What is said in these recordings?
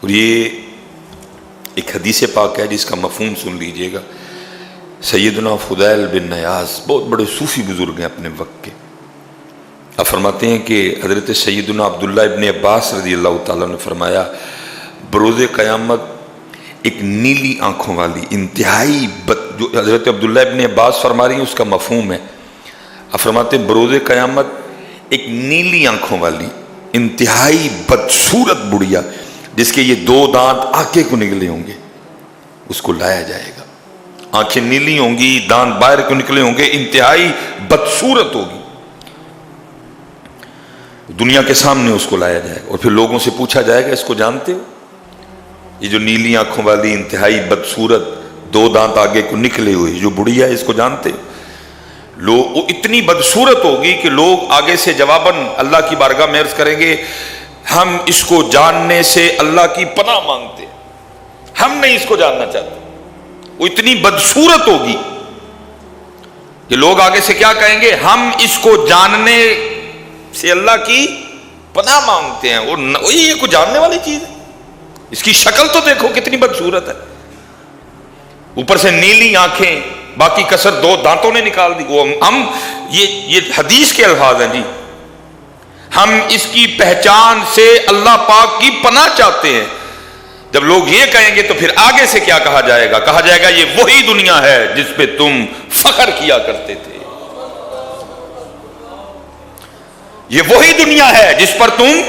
اور یہ ایک حدیث پاک ہے جس کا مفہوم سن لیجئے گا۔ سیدنا فضیل بن نیاز بہت بڑے صوفی بزرگ ہیں اپنے وقت کے، آپ فرماتے ہیں کہ حضرت سیدنا عبداللہ ابن عباس رضی اللہ تعالیٰ نے فرمایا بروز قیامت ایک نیلی آنکھوں والی انتہائی جو حضرت عبداللہ ابن عباس فرما رہی ہیں اس کا مفہوم ہے، آپ فرماتے ہیں بروز قیامت ایک نیلی آنکھوں والی انتہائی بدصورت بڑھیا جس کے یہ دو دانت آگے کو نکلے ہوں گے، اس کو لایا جائے گا۔ آنکھیں نیلی ہوں گی، دانت باہر کو نکلے ہوں گے، انتہائی بدصورت ہوگی، دنیا کے سامنے اس کو لایا جائے گا اور پھر لوگوں سے پوچھا جائے گا اس کو جانتے ہو؟ یہ جو نیلی آنکھوں والی انتہائی بدصورت دو دانت آگے کو نکلے ہوئے جو بڑھیا ہے اس کو جانتے ہو؟ لوگ وہ اتنی بدصورت ہوگی کہ لوگ آگے سے جواباً اللہ کی بارگاہ میں عرض کریں گے ہم اس کو جاننے سے اللہ کی پناہ مانگتے ہیں، ہم نہیں اس کو جاننا چاہتے۔ وہ اتنی بدصورت ہوگی کہ لوگ آگے سے کیا کہیں گے، ہم اس کو جاننے سے اللہ کی پناہ مانگتے ہیں، اور یہ کوئی جاننے والی چیز ہے؟ اس کی شکل تو دیکھو کتنی بدصورت ہے، اوپر سے نیلی آنکھیں، باقی کسر دو دانتوں نے نکال دی۔ وہ ہم یہ حدیث کے الفاظ ہیں جی، ہم اس کی پہچان سے اللہ پاک کی پناہ چاہتے ہیں۔ جب لوگ یہ کہیں گے تو پھر آگے سے کیا کہا جائے گا؟ کہا جائے گا یہ وہی دنیا ہے جس پہ تم فخر کیا کرتے تھے، یہ وہی دنیا ہے جس پر تم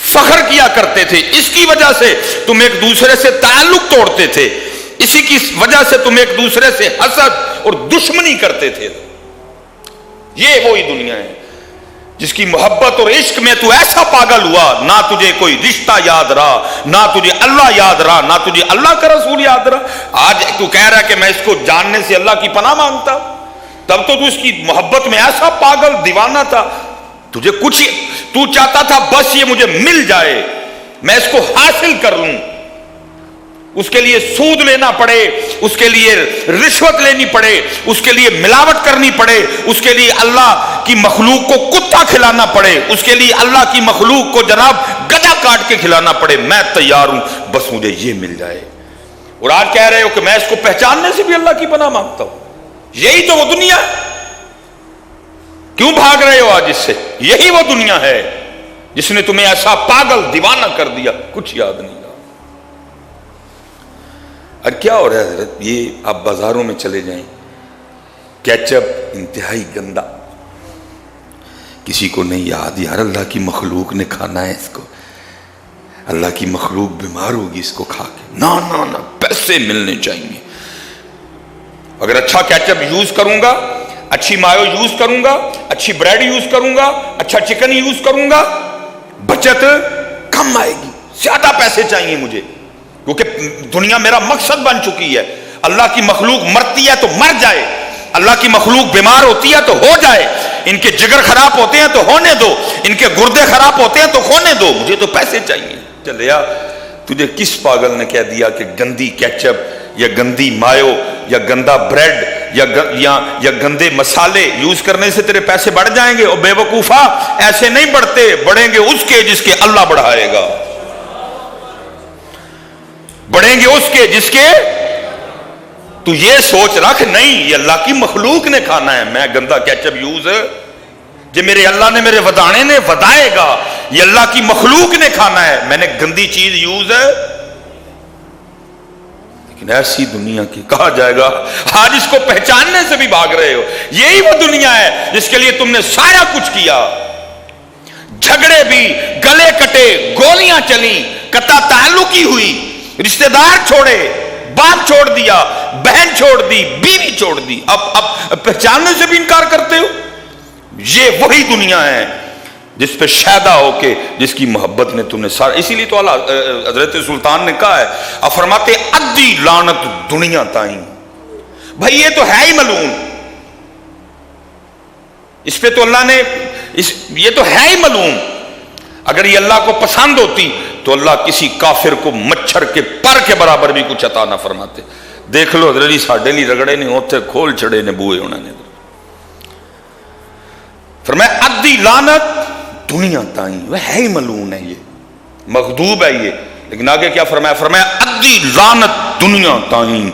فخر کیا کرتے تھے، اس کی وجہ سے تم ایک دوسرے سے تعلق توڑتے تھے، اسی کی وجہ سے تم ایک دوسرے سے حسد اور دشمنی کرتے تھے۔ یہ وہی دنیا ہے جس کی محبت اور عشق میں تو ایسا پاگل ہوا، نہ تجھے کوئی رشتہ یاد رہا، نہ تجھے اللہ یاد رہا، نہ تجھے اللہ کا رسول یاد رہا۔ آج تو کہہ رہا ہے کہ میں اس کو جاننے سے اللہ کی پناہ مانگتا، تب تو اس کی محبت میں ایسا پاگل دیوانہ تھا، تجھے کچھ تو چاہتا تھا بس یہ مجھے مل جائے، میں اس کو حاصل کر لوں، اس کے لیے سود لینا پڑے، اس کے لیے رشوت لینی پڑے، اس کے لیے ملاوٹ کرنی پڑے، اس کے لیے اللہ کی مخلوق کو کتا کھلانا پڑے، اس کے لیے اللہ کی مخلوق کو جناب گدھا کاٹ کے کھلانا پڑے، میں تیار ہوں بس مجھے یہ مل جائے۔ اور آج کہہ رہے ہو کہ میں اس کو پہچاننے سے بھی اللہ کی پناہ مانگتا ہوں۔ یہی تو وہ دنیا ہے، کیوں بھاگ رہے ہو آج اس سے؟ یہی وہ دنیا ہے جس نے تمہیں ایسا پاگل دیوانہ کر دیا، کچھ یاد نہیں رہا۔ اور کیا ہو رہا ہے حضرت؟ یہ آپ بازاروں میں چلے جائیں، کیچپ انتہائی گندا، کسی کو نہیں یاد یار اللہ کی مخلوق نے کھانا ہے اس کو، اللہ کی مخلوق بیمار ہوگی اس کو کھا کے، نہ نہ نہ پیسے ملنے چاہیے، اگر اچھا کیچپ یوز کروں گا، اچھی مایو یوز کروں گا، اچھی بریڈ یوز کروں گا، اچھا چکن یوز کروں گا، بچت کم آئے گی، زیادہ پیسے چاہیے مجھے، کیونکہ دنیا میرا مقصد بن چکی ہے۔ اللہ کی مخلوق مرتی ہے تو مر جائے، اللہ کی مخلوق بیمار ہوتی ہے تو ہو جائے، ان کے جگر خراب ہوتے ہیں تو ہونے دو، ان کے گردے خراب ہوتے ہیں تو ہونے دو، مجھے تو پیسے چاہیے۔ چلے یا تجھے کس پاگل نے کہہ دیا کہ گندی کیچپ یا گندی مایو یا گندا بریڈ یا گندے مسالے یوز کرنے سے تیرے پیسے بڑھ جائیں گے؟ اور بے وقوفا ایسے نہیں بڑھتے، بڑھیں گے اس کے جس کے اللہ بڑھائے گا، بڑھیں گے اس کے جس کے تو یہ سوچ رکھ نہیں یہ اللہ کی مخلوق نے کھانا ہے، میں گندا کیچپ یوز جو میرے اللہ نے میرے ودانے نے ودائے گا، یہ اللہ کی مخلوق نے کھانا ہے، میں نے گندی چیز یوز ہے۔ لیکن ایسی دنیا کی کہا جائے گا آج اس کو پہچاننے سے بھی بھاگ رہے ہو۔ یہی وہ دنیا ہے جس کے لیے تم نے سارا کچھ کیا، جھگڑے بھی، گلے کٹے، گولیاں چلی، قطع تعلقی ہوئی، رشتہ دار چھوڑے، باپ چھوڑ دیا، بہن چھوڑ دی، بیوی چھوڑ دی، اب پہچاننے سے بھی انکار کرتے ہو۔ یہ وہی دنیا ہے جس پہ شیدا ہو کے جس کی محبت نے تم نے سارا، اسی لیے تو حضرت سلطان نے کہا ہے، فرماتے ادی لعنت دنیا تائیں، بھائی یہ تو ہے ہی ملعون، اس پہ تو اللہ نے یہ تو ہے ہی ملعون، اگر یہ اللہ کو پسند ہوتی تو اللہ کسی کافر کو مچھر کے پر کے برابر بھی کچھ عطا نہ فرماتے۔ دیکھ لو حضرت جی ساڈے لی رگڑے نے اوتھے کھول چھڑے نے بوئے ہونے نے، فرمایا ادی لعنت دنیا تائیں، وہ ہے ہی ملعون ہے، یہ مغضوب ہے یہ، لیکن آگے کیا فرمایا؟ فرمایا ادی لعنت دنیا تائیں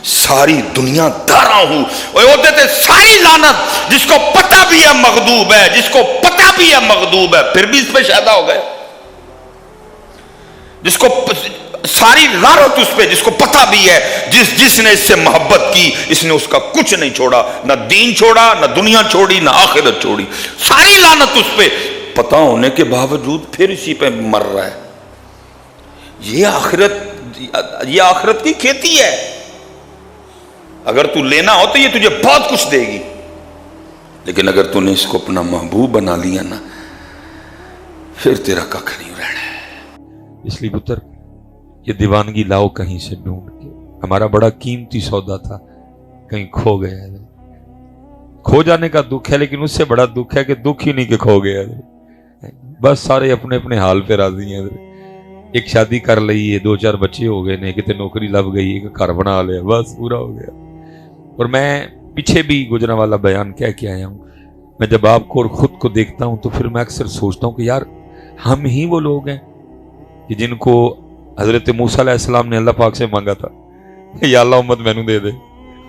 ساری دنیا دارا ہوں. وہ ہوتے تھے ساری لعنت، جس کو پتہ بھی ہے مغضوب ہے، جس کو پتہ بھی ہے مغضوب ہے، پھر بھی اس پہ شہدا ہو گئے. جس کو ساری لعنت اس پہ، جس کو پتہ بھی ہے، جس نے اس سے محبت کی، اس نے اس کا کچھ نہیں چھوڑا، نہ دین چھوڑا، نہ دنیا چھوڑی، نہ آخرت چھوڑی. ساری لعنت اس پہ، پتہ ہونے کے باوجود پھر اسی پہ مر رہا ہے. یہ آخرت کی کھیتی ہے. اگر تو لینا ہو تو یہ تجھے بہت کچھ دے گی، لیکن اگر تو نے اس کو اپنا محبوب بنا لیا نا، پھر تیرا ککھ نہیں رہنا ہے. اس لیے پتر یہ دیوانگی لاؤ کہیں سے ڈھونڈ کے. ہمارا بڑا قیمتی سودا تھا، کہیں کھو گیا ہے. کھو جانے کا دکھ ہے، لیکن اس سے بڑا دکھ ہے کہ دکھ ہی نہیں کہ کھو گیا ہے. بس سارے اپنے اپنے حال پہ راضی ہیں. ایک شادی کر لئی ہے، 2-4 بچے ہو گئے نے، کتے نوکری لگ گئی، ایک گھر بنا لیا، بس پورا ہو گیا. اور میں پیچھے بھی گزرا والا بیان کہہ کے آیا ہوں. میں جب آپ کو اور خود کو دیکھتا ہوں تو پھر میں اکثر سوچتا ہوں کہ یار ہم ہی وہ لوگ ہیں کہ جن کو حضرت موسیٰ علیہ السلام نے اللہ پاک سے مانگا تھا، یا اللہ امت مینوں دے دے.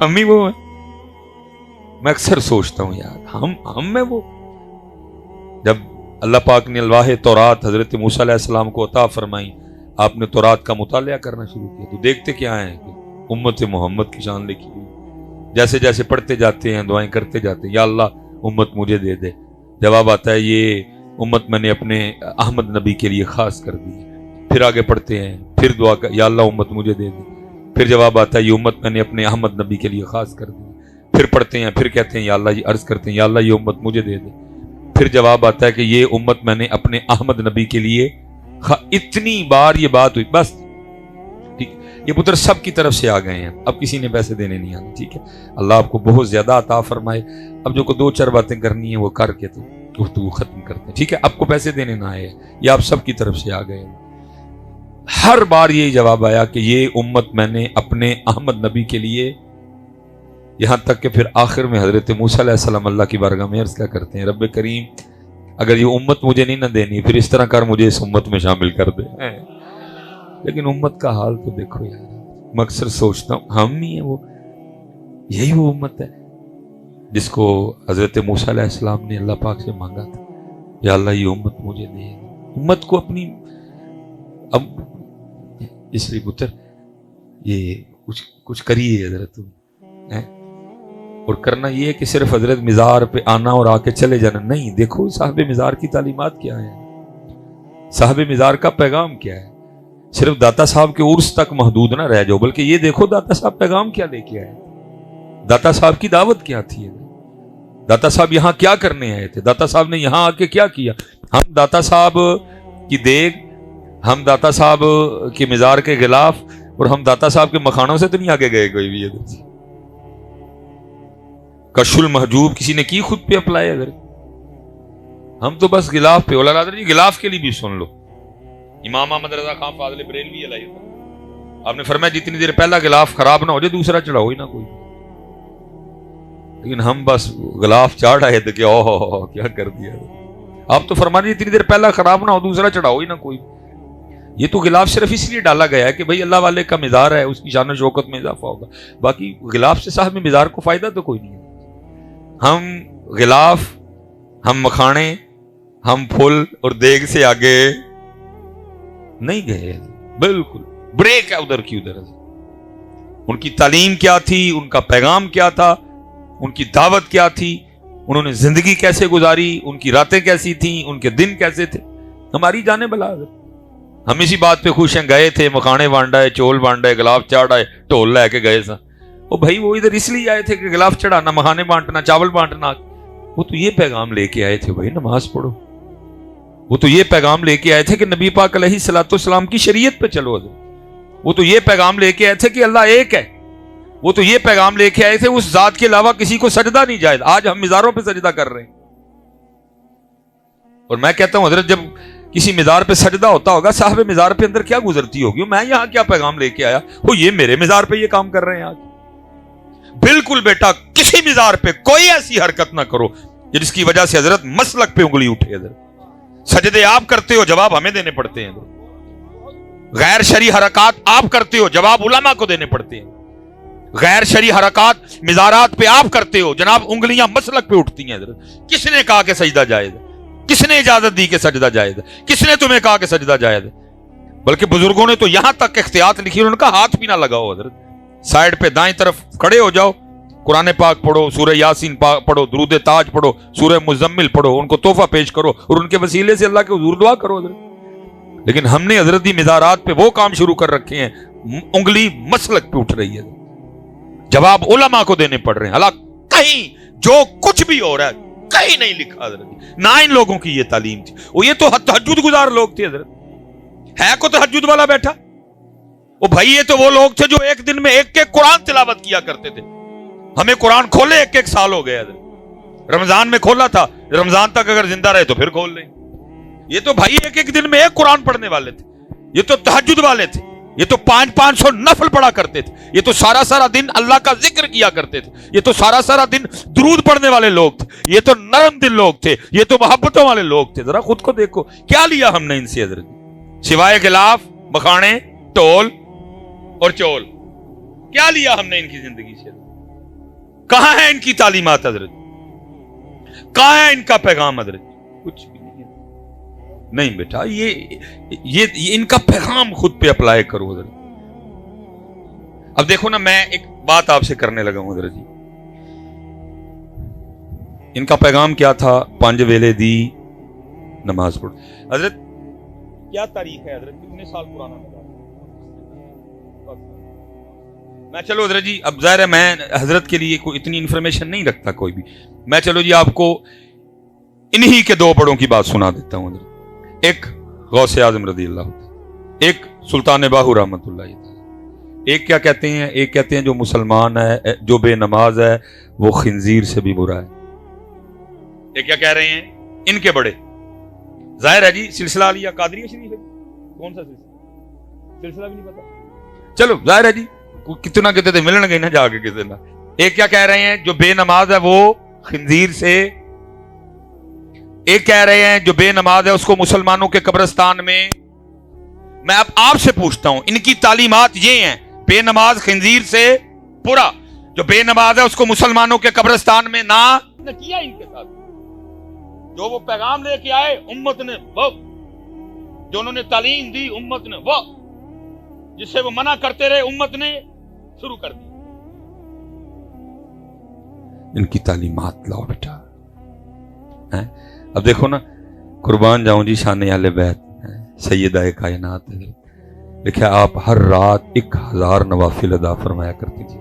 ہم ہی وہ ہیں. میں اکثر سوچتا ہوں یار ہم میں وہ. جب اللہ پاک نے الواح تورات حضرت موسیٰ علیہ السلام کو عطا فرمائی، آپ نے تورات کا مطالعہ کرنا شروع کیا، تو دیکھتے کیا ہیں کہ امت محمد کی شان لکھی ہوئی. جیسے جیسے پڑھتے جاتے ہیں، دعائیں کرتے جاتے ہیں، یا اللہ امت مجھے دے دے. جواب آتا ہے یہ امت میں نے اپنے احمد نبی کے لیے خاص کر دی. پھر آگے پڑھتے ہیں، پھر دعا کر یا اللہ امت مجھے دے دے. پھر جواب آتا ہے یہ امت میں نے اپنے احمد نبی کے لیے خاص کر دی. پھر پڑھتے ہیں، پھر کہتے ہیں یا اللہ، یہ عرض کرتے ہیں یا اللہ یہ امت مجھے دے دے. پھر جواب آتا ہے کہ یہ امت میں نے اپنے احمد نبی کے لیے اتنی بار یہ بات ہوئی. بس ٹھیک، یہ پتر سب کی طرف سے آ گئے ہیں. اب کسی نے پیسے دینے نہیں آنے. ٹھیک ہے، اللہ آپ کو بہت زیادہ عطا فرمائے. اب جو کو 2-4 باتیں کرنی ہیں وہ کر کے تو گفتگو ختم کرتے ہیں. ٹھیک ہے، آپ کو پیسے دینے نہ آئے، یہ آپ سب کی طرف سے آ گئے. ہر بار یہی جواب آیا کہ یہ امت میں نے اپنے احمد نبی کے لیے، یہاں تک کہ پھر آخر میں حضرت موسیٰ علیہ السلام اللہ کی بارگاہ میں عرض کیا کرتے ہیں، رب کریم اگر یہ امت مجھے نہیں نہ دینی، پھر اس طرح کر مجھے اس امت میں شامل کر دے. لیکن امت کا حال تو دیکھو یار. میں اکثر سوچتا ہوں ہم ہی ہیں وہ، یہی وہ امت ہے جس کو حضرت موسیٰ علیہ السلام نے اللہ پاک سے مانگا تھا، یا اللہ یہ امت مجھے دے. امت کو اپنی، اب اس لیے پتر یہ کچھ کریے حضرت تم، اور کرنا یہ ہے کہ صرف حضرت مزار پہ آنا اور آ کے چلے جانا نہیں. دیکھو صاحب مزار کی تعلیمات کیا ہیں، صاحب مزار کا پیغام کیا ہے. صرف داتا صاحب کے عرس تک محدود نہ رہ جاؤ، بلکہ یہ دیکھو داتا صاحب پیغام کیا لے کے آئے، داتا صاحب کی دعوت کیا تھی، داتا صاحب یہاں کیا کرنے آئے تھے، داتا صاحب نے یہاں آ کے کیا کیا. ہم داتا صاحب کی دیگ، ہم داتا صاحب کے مزار کے غلاف اور ہم داتا صاحب کے مکھانوں سے تو نہیں آگے گئے کوئی بھی. کشف المحجوب کسی نے کی خود پہ اپلائی اگر، ہم تو بس غلاف پہ. اولا رادر جی غلاف کے لیے بھی سن لو، امام احمد رضا خان فاضل بریلوی علیہ السلام آپ نے فرمایا جتنی دیر پہلا غلاف خراب نہ ہو جائے دوسرا چڑھاؤ ہی نہ کوئی. لیکن ہم بس غلاف چاڑھ آئے تھے کہ اوہ کیا کر دیا. آپ تو فرمایا جتنی دیر پہلا خراب نہ ہو دوسرا چڑھاؤ ہی نہ کوئی. یہ تو غلاف صرف اس لیے ڈالا گیا ہے کہ بھئی اللہ والے کا مزار ہے، اس کی شان و شوکت میں اضافہ ہوگا. باقی غلاف سے صاحب میں مزار کو فائدہ تو کوئی نہیں ہے. ہم غلاف، ہم مکھانے، ہم پھول اور دیگ سے آگے نہیں گئے. بالکل بریک ہے ادھر کی ادھر. ان کی تعلیم کیا تھی، ان کا پیغام کیا تھا، ان کی دعوت کیا تھی، انہوں نے زندگی کیسے گزاری، ان کی راتیں کیسی تھیں، ان کے دن کیسے تھے. ہماری جانیں بلا ہم اسی بات پہ خوش ہیں، گئے تھے مکھانے بانڈائے، چول بانڈائے، غلاف چاڑھائے، ٹول لے کے گئے سا. او بھائی وہ ادھر اس لیے آئے تھے کہ غلاف چڑھانا، مکھانے بانٹنا، چاول بانٹنا. وہ تو یہ پیغام لے کے آئے تھے بھائی نماز پڑھو. وہ تو یہ پیغام لے کے آئے تھے کہ نبی پاک علیہ الصلوۃ والسلام کی شریعت پہ چلو. وہ تو یہ پیغام لے کے آئے تھے کہ اللہ ایک ہے. وہ تو یہ پیغام لے کے آئے تھے اس ذات کے علاوہ کسی کو سجدہ نہیں جائز. آج ہم مزاروں پہ سجدہ کر رہے ہیں. اور میں کہتا ہوں حضرت جب کسی مزار پہ سجدہ ہوتا ہوگا، صاحب مزار پہ اندر کیا گزرتی ہوگی، میں یہاں کیا پیغام لے کے آیا، وہ یہ میرے مزار پہ یہ کام کر رہے ہیں آج. بالکل بیٹا کسی مزار پہ کوئی ایسی حرکت نہ کرو جس کی وجہ سے حضرت مسلک پہ انگلی اٹھے. حضرت سجدے آپ کرتے ہو، جواب ہمیں دینے پڑتے ہیں. गैर शरी हरकत आप करते हो, जवाब उलमा को देने पड़ते हैं। गैर शरी हरकत मिजारात पे आप करते हो, जनाब उंगलियां मसलक पे उठती हैं। किसने कहा कि सजदा जायज है? किसने इजाजत दी कि सजदा जायज है? किसने तुम्हें कहा कि सजदा जायज है? बल्कि बुजुर्गों ने तो यहां तक इख्तियात लिखी है, उनका हाथ भी ना लगाओ हजरत, साइड पे दाएं तरफ खड़े हो जाओ, कुरान पाक पढ़ो, सूरह यासीन पढ़ो, दुरूद ताज पढ़ो, सूरह मुजम्मिल पढ़ो, उनको तोहफा पेश करो और उनके वसीले से अल्लाह के हुजूर दुआ करो हजरत। लेकिन हमने हजरत दी मिज़ारात पे वो काम शुरू कर रखे हैं, उंगली मसलक पे उठ रही है, जवाब उलमा को देने पड़ रहे हैं। हालांकि कहीं जो कुछ भी हो रहा है कहीं नहीं लिखा हजरत, ना इन लोगों की ये तालीम थी। वो ये तो तहज्जुद गुजार लोग थे हजरत, है को तहज्जुद वाला बैठा, वो भाई ये तो वो लोग थे जो एक दिन में एक एक कुरान तिलावत किया करते थे। हमें कुरान खोले एक एक साल हो गया, रमजान में खोला था, रमजान तक अगर जिंदा रहे तो फिर खोल लें। ये तो भाई एक एक दिन में एक कुरान पढ़ने वाले थे, ये तो तहज्जुद वाले थे, ये तो 500 नफल पढ़ा करते थे, ये तो सारा सारा दिन अल्लाह का जिक्र किया करते थे, ये तो सारा सारा दिन दुरूद पढ़ने वाले लोग थे, ये तो नरम दिल लोग थे, ये तो मोहब्बतों वाले लोग थे। जरा खुद को देखो, क्या लिया हमने इनसे हजरत, सिवाय गिलाफ, मखाने, टोल और चोल, क्या लिया हमने इनकी जिंदगी से? कहां है इनकी तालीमात हजरत, कहां है इनका पैगाम हजरत? कुछ भी नहीं बेटा, ये इनका पैगाम खुद पे अप्लाई करो हजरत। अब देखो ना, मैं एक बात आपसे करने लगा हूं हजरत जी, इनका पैगाम क्या था? 5 वेले दी नमाज पढ़ो। हजरत क्या तारीख है हजरत, कितने साल पुराना नमाज? मैं चलो हजरत जी, अब जाहिर है मैं हजरत के लिए कोई इतनी इंफॉर्मेशन नहीं रखता कोई भी, मैं चलो जी आपको इन्हीं के 2 बड़ों की बात सुना देता हूं हजरत। एक गौसे आजम रज़ी अल्लाह, एक सुल्तान बाहू रहमतुल्लाह। एक क्या कहते हैं? एक कहते हैं जो मुसलमान है, जो बेनमाज है, वो खिंजीर से भी बुरा है। एक क्या कह रहे हैं? इनके बड़े, जाहिर है जी सिलसिला अली या कादरिया शरीफ है, कौन सा सिलसिला भी नहीं पता, चलो जाहिर है जी कितना कहते थे, मिलन गई ना जाके किसी ना। एक क्या कह रहे हैं? जो बेनमाज है वो खिंजीर से, एक कह रहे हैं जो बेनमाज है उसको मुसलमानों के कब्रिस्तान में। मैं अब आपसे पूछता हूं, इनकी तालीमात ये हैं, बेनमाज खिंजीर से बुरा, जो बेनमाज है उसको मुसलमानों के कब्रिस्तान में ना किया। इनके साथ जो वो पैगाम लेके आए उम्मत ने वो, जो उन्होंने तालीम दी उम्मत ने वो, जिससे वो मना करते रहे उम्मत ने शुरू कर दी। इनकी तालीमात लाओ बेटा, हैं? अब देखो ना, कुर्बान जाऊं जी शान आले बैत सैयदा कायनात लिखा, आप हर रात 1000 नवाफिल अदा फरमाया करती थी।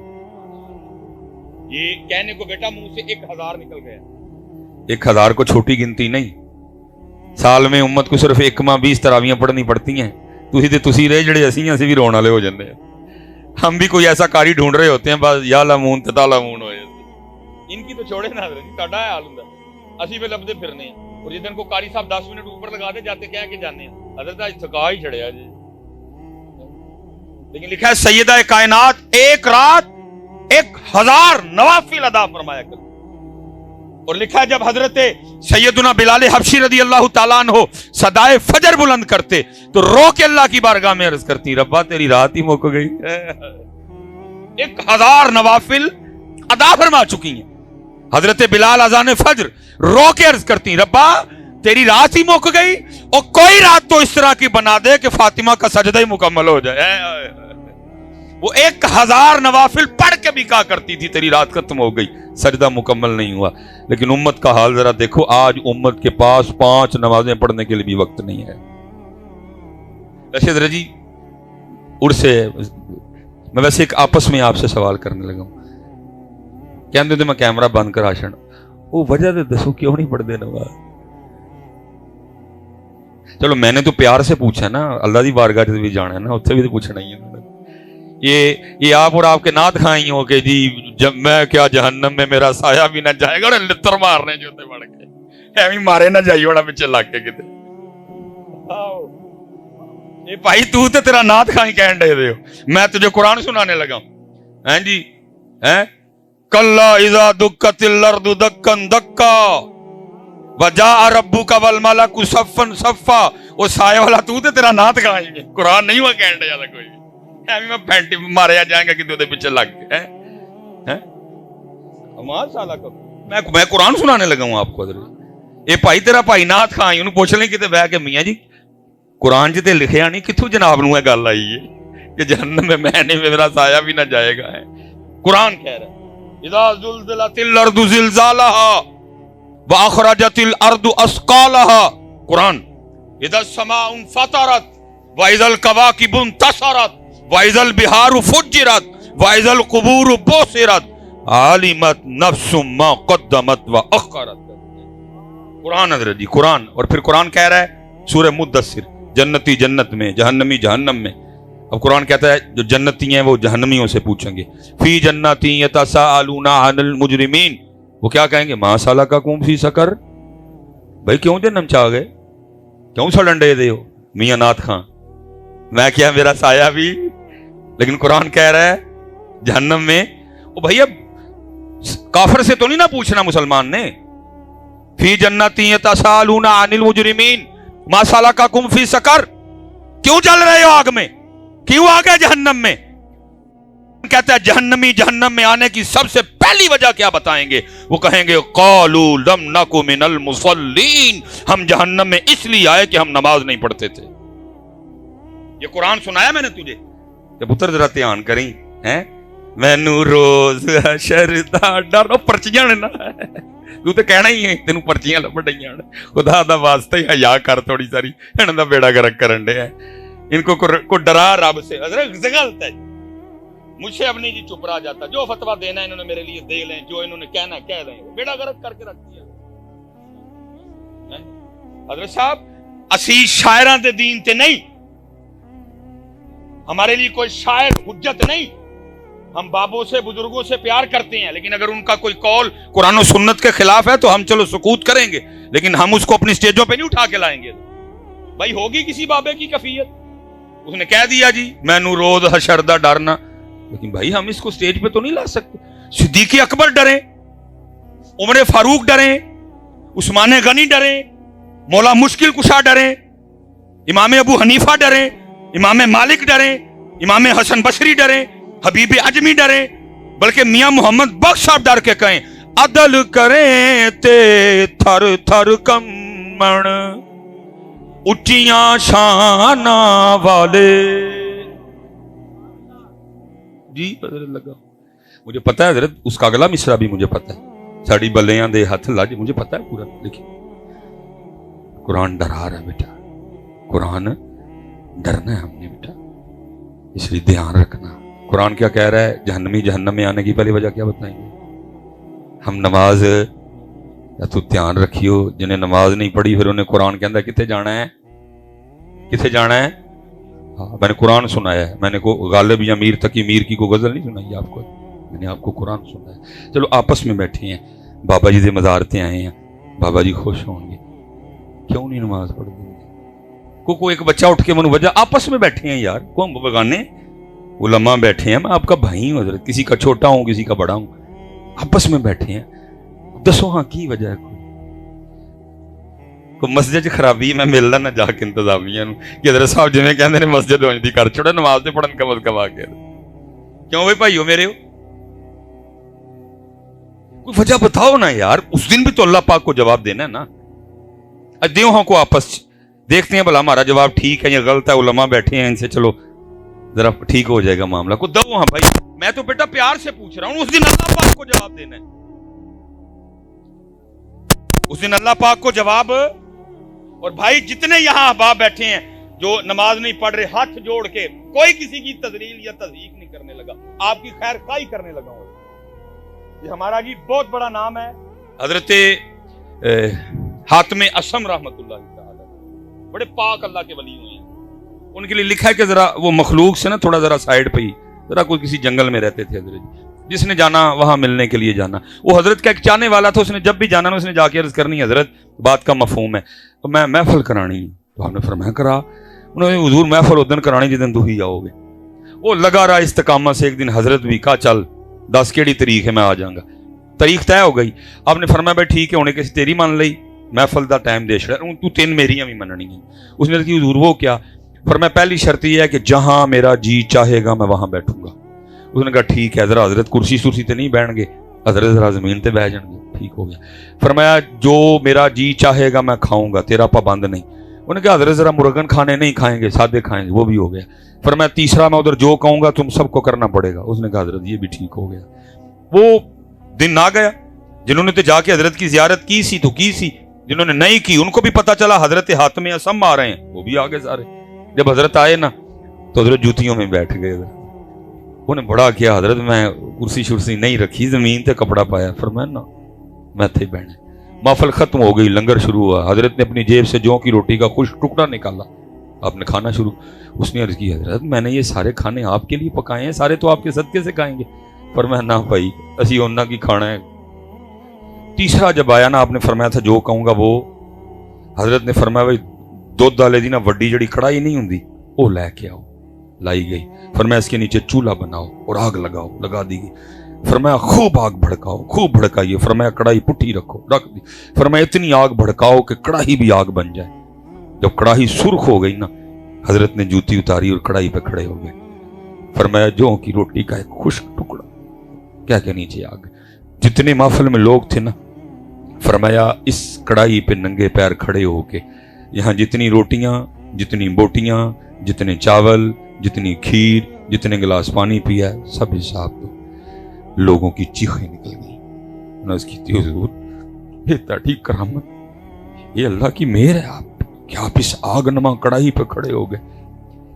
ये कहने को बेटा मुंह से 1000 निकल गया। 1000 को छोटी गिनती नहीं, साल में उम्मत को सिर्फ 1 माह 20 तरावियां पढ़नी पड़ती हैं। तुसी रहे जड़े असी भी रोने वाले हो जाते हैं। हम भी कोई ऐसा कारी ढूंढ रहे होते हैं, बस या लामून ते तालामून हो जाते। इनकी तो छोड़े ना जी, साडा हाल हुंदा, असी भी लभदे फिरने हैं। और जिस दिन को कारी साहब 10 मिनट ऊपर लगा दे जाते कह के जाने हैं, हजरत आज थका ही छड़िया जी। लेकिन लिखा है सैयदा कायनात एक रात 1000 नवाफिल अदा फरमाया कर। और लिखा है जब हजरत सैयदुना बिलाल हबशी रदी अल्लाह ताला अन्हो सदाए फजर बुलंद करते तो रो के अल्लाह की बारगाह में अर्ज करती, रब्बा तेरी रात ही मुक गई। 1000 नवाफिल अदा फरमा चुकी हैं। हजरत बिलाल अजान फजर रो के अर्ज करती, रब्बा तेरी रात ही मुक गई, और कोई रात तो इस तरह की बना दे कि फातिमा का सजदा ही मुकम्मल हो जाए। वो 1000 नवाफिल पढ़ के भी कहा करती थी तेरी रात खत्म हो गई, सजदा मुकम्मल नहीं हुआ। लेकिन उम्मत का हाल जरा देखो, आज उम्मत के पास 5 नमाजें पढ़ने के लिए भी वक्त नहीं है। रशीद रजी उड़से मैं वैसे एक आपस में आपसे सवाल करने लगा हूं, कहते थे मैं कैमरा बंद कर आशन, वो वजह तो दसो क्यों नहीं पढ़ते नमाज? चलो मैंने तो प्यार से पूछा ना, अल्लाह की बारगाह भी जाना है ना, उत्थे भी तो पूछना ही है। ये आप और आपके नाथ खाई हो के जी जब मैं क्या जहन्नम में मेरा साया भी ना जाएगा, और लित्र मारने जो थे बढ़ के एवं मारे ना जाइए बड़ा पिछले लाके किते। ये भाई तू तो तेरा नाथ खाई कह रहे हो, मैं तुझे कुरान सुनाने लगा हैं जी, हैं? कल्ला इज़ा दुक्कतिल अर्दु दक्कन दक्का वजा रब्बुका वल मलकु सफ़्फ़न सफ़्फ़ा وہ سائے والا تو تے تیرا نات گائیں گے, قرآن نہیں ہوا کہن ڈیا کوئی بھی, ایویں میں پینٹی ماریا جائیں گا کہ پیچھے لگ کے میں قرآن سنانے لگا ہوں آپ کو. اے بھائی تیرا بھائی نات خان انہوں پوچھ لیں کتے بہ کے میاں جی قرآن تے لکھیا نہیں, کتوں جناب نو گل آئی ہے کہ جہنم میں نہیں, میرا سایہ بھی نہ جائے گا. قرآن کہہ رہا ہے اذا زلزلت الارض زلزالها واخرجت الارض اثقالها, قرآن اذا السماء انفطرت واذا الكواكب انتثرت واذا البحار فجرت واذا القبور بعثرت علمت نفس ما قدمت واخرت. قرآن حضرت جی قرآن. اور پھر قرآن کہہ رہا ہے سورہ مدثر جنتی جنت میں, جہنمی جہنم میں. اب قرآن کہتا ہے جو جنتی ہیں وہ جہنمیوں سے پوچھیں گے فی جنتی یتساءلون عن المجرمین, وہ کیا کہیں گے ما سلککم فی سقر, بھائی کیوں جہنم چاہ گئے, کیوں سڑنڈے دے ہو میاں نات خان, میں کیا میرا سایہ بھی. لیکن قرآن کہہ رہا ہے جہنم میں. وہ بھائی اب کافر سے تو نہیں نہ پوچھنا مسلمان نے, فی جنتی یتساءلون عن المجرمین ما سلککم فی سقر, کیوں جل رہے ہو آگ میں, کیوں آ گئے جہنم میں. کہتا ہے جہنمی جہنم میں آنے کی سب سے پہلی وجہ کیا بتائیں گے, وہ کہیں گے قالوا لم نک من المصلین, ہم جہنم میں اس لیے آئے کہ ہم نماز نہیں پڑھتے تھے. یہ قرآن سنایا میں نے تجھے کہ پتر ذرا دھیان کریں ہیں, مینوں روز حشر دا ڈر, پرچیاں نے نا تو تے کہنا ہی ہے تینوں پرچیاں لبڑ ڈیاں, خدا دا واسطہ ہی حیا کر تھوڑی ساری, انہاں دا بیڑا گرک کرن دے. ان کو ڈرا رب سے. حضرت غلط ہے, مجھ سے اب نہیں جی چپ رہا جاتا, جو فتویٰ دینا ہے انہوں نے میرے لیے دے لیں, جو انہوں نے کہنا ہے کہہ دیں, بیڑا گرک کر کے رکھ دیا. حضرت صاحب اسی شاعراں دے دین تے نہیں, ہمارے لیے کوئی شاعر حجت نہیں, ہم بابوں سے بزرگوں سے پیار کرتے ہیں, لیکن اگر ان کا کوئی قول قرآن و سنت کے خلاف ہے تو ہم چلو سکوت کریں گے, لیکن ہم اس کو اپنی سٹیجوں پہ نہیں اٹھا کے لائیں گے. بھائی ہوگی کسی بابے کی کفیت, اس نے کہہ دیا جی مینوں روز حشر دا ڈرنا, لیکن بھائی ہم اس کو سٹیج پہ تو نہیں لا سکتے. صدیق اکبر ڈریں, عمر فاروق ڈریں, عثمان غنی ڈریں, مولا مشکل کشا ڈریں, امام ابو حنیفہ ڈریں, امام مالک ڈریں, امام حسن بصری ڈریں, حبیب اجمی ڈریں, بلکہ میاں محمد بخش صاحب ڈر کے کہیں عدل کریں تے تھر تھر کمبن اچیاں شانہ والے. جی حضرت لگا مجھے پتا ہے حضرت, اس کا اگلا مصرع بھی مجھے پتا ہے, ساڑی بلیاں دے ہاتھ لاج, مجھے پتا ہے پورا. دیکھیں قرآن ڈرا رہا ہے بیٹا, قرآن ڈرنا ہے ہم نے بیٹا, اس لیے دھیان رکھنا. قرآن کیا کہہ رہا ہے, جہنمی جہنم میں آنے کی پہلی وجہ کیا بتائیں گے ہم. نماز یا تو دھیان رکھیو, جنہیں نماز نہیں پڑھی پھر انہیں قرآن کے اندر کتنے جانا ہے, کتنے جانا ہے. میں نے قرآن سنایا ہے, میں نے کو غالب یا میر تقی میر کی کو غزل نہیں سنائی آپ کو, میں نے آپ کو قرآن سنایا. چلو آپس میں بیٹھے ہیں, بابا جی دے مزارتے آئے ہیں, بابا جی خوش ہوں گے, کیوں نہیں نماز پڑھ دیں گے. کو ایک بچہ اٹھ کے منو وجہ, آپس میں بیٹھے ہیں یار, کو ہم بگانے علماء بیٹھے ہیں, میں آپ کا بھائی ہوں حضرت, کسی کا چھوٹا ہوں کسی کا بڑا ہوں, آپس میں بیٹھے ہیں. دسو ہاں کی وجہ ہے, کوئی مسجد خرابی, میں ملنا نہ جا کے انتظامیہ کہ حضرت صاحب جی کہتے ہیں مسجد ہوئی کر چھوڑا, نماز سے پڑھن کم از کم آ کے. کیوں بھائی بھائیو میرے ہو, کوئی وجہ بتاؤ نا یار, اس دن بھی تو اللہ پاک کو جواب دینا ہے نا. دیو ہاں کو آپس دیکھتے ہیں بھلا ہمارا جواب ٹھیک ہے یا غلط ہے, علماء بیٹھے ہیں ان سے چلو ذرا ٹھیک ہو جائے گا معاملہ. کو دو ہاں بھائی, میں تو بیٹا پیار سے پوچھ رہا ہوں, اس دن اللہ پاک کو جواب دینا ہے, اس دن اللہ پاک کو جواب. اور بھائی جتنے یہاں احباب بیٹھے ہیں جو نماز نہیں پڑھ رہے, ہاتھ جوڑ کے کوئی کسی کی تذلیل یا تضحیق نہیں کرنے لگا, آپ کی خیر خواہی کرنے لگا ہوں. یہ ہمارا جی بہت بڑا نام ہے, حضرت حاتم اسم رحمت اللہ تعالی, بڑے پاک اللہ کے ولی ہوئے ہیں. ان کے لیے لکھا ہے کہ ذرا وہ مخلوق سے نا تھوڑا ذرا سائیڈ پہ ہی, ذرا کوئی کسی جنگل میں رہتے تھے حضرت, جس نے جانا وہاں ملنے کے لیے جانا. وہ حضرت کا ایک چاہنے والا تھا, اس نے جب بھی جانا نا اس نے جا کے عرض کرنی, حضرت بات کا مفہوم ہے تو میں محفل کرانی, تو آپ نے فرمایا کرا. انہوں نے حضور محفل ادن کرانی جدن تو ہی آؤ گے. وہ لگا رہا استقامت سے, ایک دن حضرت بھی کہا چل 10 کیڑی تاریخ ہے میں آ جاؤں گا. تاریخ طے ہو گئی, آپ نے فرمایا بھائی ٹھیک ہے, ہونے کسی تیری مان لئی, महफल का टाइम दे छड़ा, तू 3 मेरियां भी मननियां। उसने कहा हुजूर वो क्या? फरमाया पहली शर्त यह है कि जहां मेरा जी चाहेगा मैं वहां बैठूंगा। उसने कहा ठीक है, जरा हजरत कुर्सी सुर्सी ते नहीं बैठणगे, हजरत जरा जमीन ते बैठ जाएंगे। ठीक हो गया। फरमाया जो मेरा जी चाहेगा मैं खाऊंगा, तेरा पाबंद नहीं। उन्होंने कहा हजरत जरा मुर्गन खाने नहीं खाएंगे, सादे खाएंगे, वो भी हो गया। फरमाया तीसरा मैं उधर जो कहूंगा तुम सबको करना पड़ेगा। उसने कहा हजरत ये भी ठीक हो गया। वो दिन आ गया जिन्होंने तो जाके हजरत की जियारत की सी तो की सी, जिन्होंने नहीं की उनको भी पता चला हजरत हाथ में असम आ रहे हैं, वो भी आ गए सारे। जब हजरत आए ना तो हजरत जूतियों में बैठ गए। उन्हें बड़ा किया, हजरत मैं कुर्सी शुर्सी नहीं रखी, जमीन पे कपड़ा पाया। फरमाया ना मैं थे बहने। महफल खत्म हो गई, लंगर शुरू हुआ। हजरत ने अपनी जेब से जौ की रोटी का खुश टुकड़ा निकाला, आपने खाना शुरू। उसने अर्ज की हजरत मैंने ये सारे खाने आपके लिए पकाए हैं, सारे तो आपके सदके से खाएंगे। फरमाया ना भाई असी उन्ना की खाना है। तीसरा जब आया ना, आपने फरमाया था जो कहूंगा वो। हजरत ने फरमाया भाई दुध वाले दी ना वड्डी जड़ी कढ़ाई नहीं हुंदी वो लैके आओ। लाई गई। फरमाया इसके नीचे चूल्हा बनाओ और आग लगाओ, लगा दी गई। फरमाया खूब आग भड़काओ, खूब भड़काइए। फरमाया कढ़ाई पुट्ठी रखो, रख दी। फरमाया इतनी आग भड़काओ कि कढ़ाई भी आग बन जाए। जब कढ़ाई सुर्ख हो गई ना, हजरत ने जूती उतारी और कढ़ाई पे खड़े हो गए। फरमाया जौ की रोटी का एक खुश्क टुकड़ा, क्या क्या नीचे आग। जितने महफिल में लोग थे ना, फरमाया इस कढ़ाई पे नंगे पैर खड़े होके यहाँ जितनी रोटियां, जितनी बोटियां, जितने चावल, जितनी खीर, जितने गिलास पानी पिया सब हिसाब दो। लोगों की चीखें निकल गई। नज़ की थी हुजूर ये ताड़ी करामत, ये अल्लाह की मेहर है आप कि आप इस आगनमा कढ़ाई पे खड़े हो गए।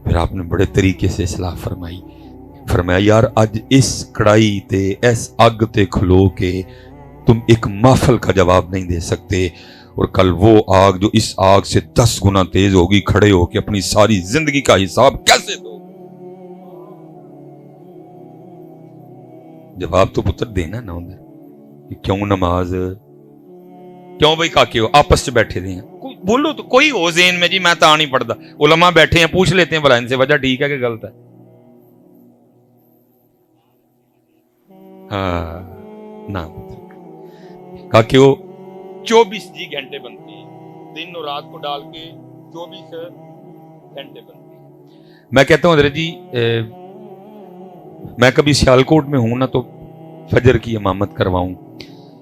फिर आपने बड़े तरीके से इस्लाह फरमाई। फरमाया यार अज इस कढ़ाई ते इस अग ते खलो के तुम एक महफल का जवाब नहीं दे सकते, और कल वो आग जो इस आग से 10 गुना तेज होगी, खड़े होकर अपनी सारी जिंदगी का हिसाब कैसे दो? जवाब तो पुत्र देना ना उधर कि क्यों नमाज, क्यों भाई काके हो आपस में बैठे थे बोलो तो कोई हो ज़हन में जी मैं तो नहीं पढ़ता। उलमा बैठे हैं, पूछ लेते हैं भला इनसे वजह ठीक है कि गलत है। हाँ ना काके हो 24 घंटे बनते हैं, दिन और रात को डाल के 24 घंटे बनते हैं। मैं कहता हूँ हजरत जी मैं कभी सियालकोट में हूं ना तो फजर की इमामत करवाऊं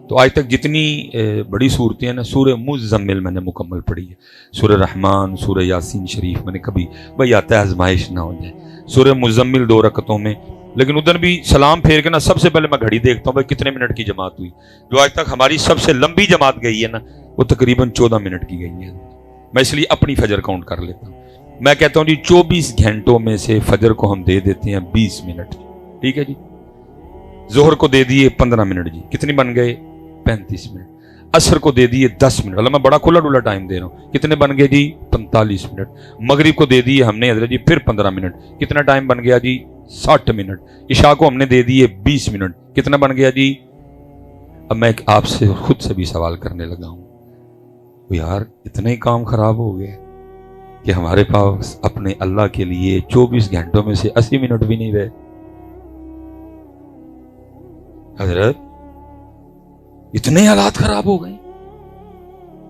तो आज तक जितनी बड़ी सूरतें हैं ना, सूरह मुज़म्मिल मैंने मुकम्मल पढ़ी है, सूरह रहमान, सूरह यासीन शरीफ मैंने कभी भाई आता है आजमाइश ना हो जाए, सूरह मुज़म्मिल 2 रकतों में। लेकिन उधर भी सलाम फेर के ना सबसे पहले मैं घड़ी देखता हूँ भाई कितने मिनट की जमात हुई। जो आज तक हमारी सबसे लंबी जमात गई है ना वो तकरीबन 14 मिनट की गई है। मैं इसलिए अपनी फजर काउंट कर लेता हूँ। मैं कहता हूँ जी 24 घंटों में से फजर को हम दे देते हैं 20 मिनट, ठीक है जी। जोहर को दे दिए 15 मिनट जी, कितने बन गए 35 मिनट। असर को दे दिए 10 मिनट, मतलब मैं बड़ा खुला डुला टाइम दे रहा हूँ, कितने बन गए जी 45 मिनट। मगरिब को दे दिए हमने हजरत जी फिर 15 मिनट, कितना टाइम बन गया जी 60 मिनट। इशा को हमने दे दिए 20 मिनट, कितना बन गया जी। अब मैं आपसे खुद से भी सवाल करने लगा हूं, तो यार इतने ही काम खराब हो गए कि हमारे पास अपने अल्लाह के लिए 24 घंटों में से 80 मिनट भी नहीं रहे। हजरत इतने हालात खराब हो गए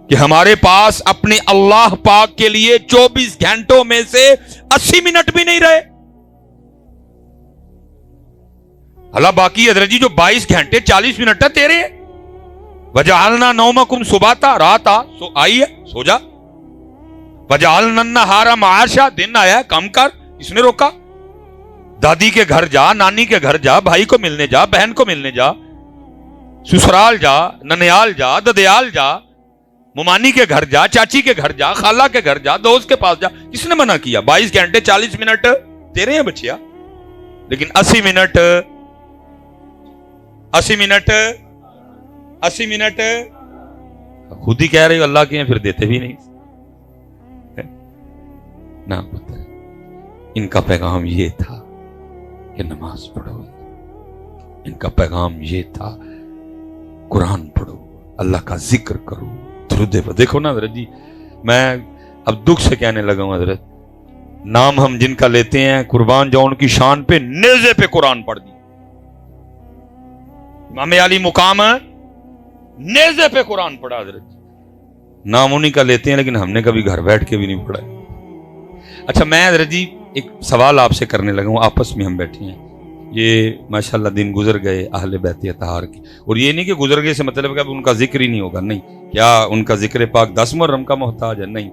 कि हमारे पास अपने अल्लाह पाक के लिए 24 घंटों में से 80 मिनट भी नहीं रहे। अल्लाह बाकी हजरत जी जो 22 घंटे 40 मिनट है तेरे हैं। वजअलना नौमकुम सुबाता, रात सो आई है सो जा। वजअलना नहारा माशा, दिन आया है कम कर, इसने रोका। दादी के घर जा, नानी के घर जा, भाई को मिलने जा, बहन को मिलने जा, ससुराल जा, ननियाल जा, ददियाल जा, मुमानी के घर जा, चाची के घर जा, खाला के घर जा, दोस्त के पास जा। किसने मना किया? 22 घंटे 40 मिनट तेरे हैं बच्चिया। लेकिन 80 मिनट 80 मिनट 80 मिनट खुद ही कह रहे हो अल्लाह के हैं, फिर देते भी नहीं ना। इनका पैगाम ये था कि नमाज पढ़ो, इनका पैगाम ये था कुरान पढ़ो, अल्लाह का जिक्र करो, दुरूद पर। देखो ना हजरत जी, मैं अब दुख से कहने लगा हूं हजरत, नाम हम जिनका लेते हैं कुर्बान जाओ उनकी शान पे नेज़े पे कुरान पढ़ दी। इमाम अली मुकाम नेज़े पे कुरान पढ़ा हजरत जी। नाम उन्हीं का लेते हैं, लेकिन हमने कभी घर बैठ के भी नहीं पढ़ा। अच्छा, मैं हजरत जी एक सवाल आपसे करने लगा हूँ, आपस में हम बैठे हैं, ये माशाल्लाह दिन गुजर गए अहले बैत अतहार की, और ये नहीं कि गुजर गए से मतलब कि अब उनका जिक्र ही नहीं होगा, नहीं, क्या उनका जिक्र पाक 10 मुहर्रम का मोहताज है? नहीं,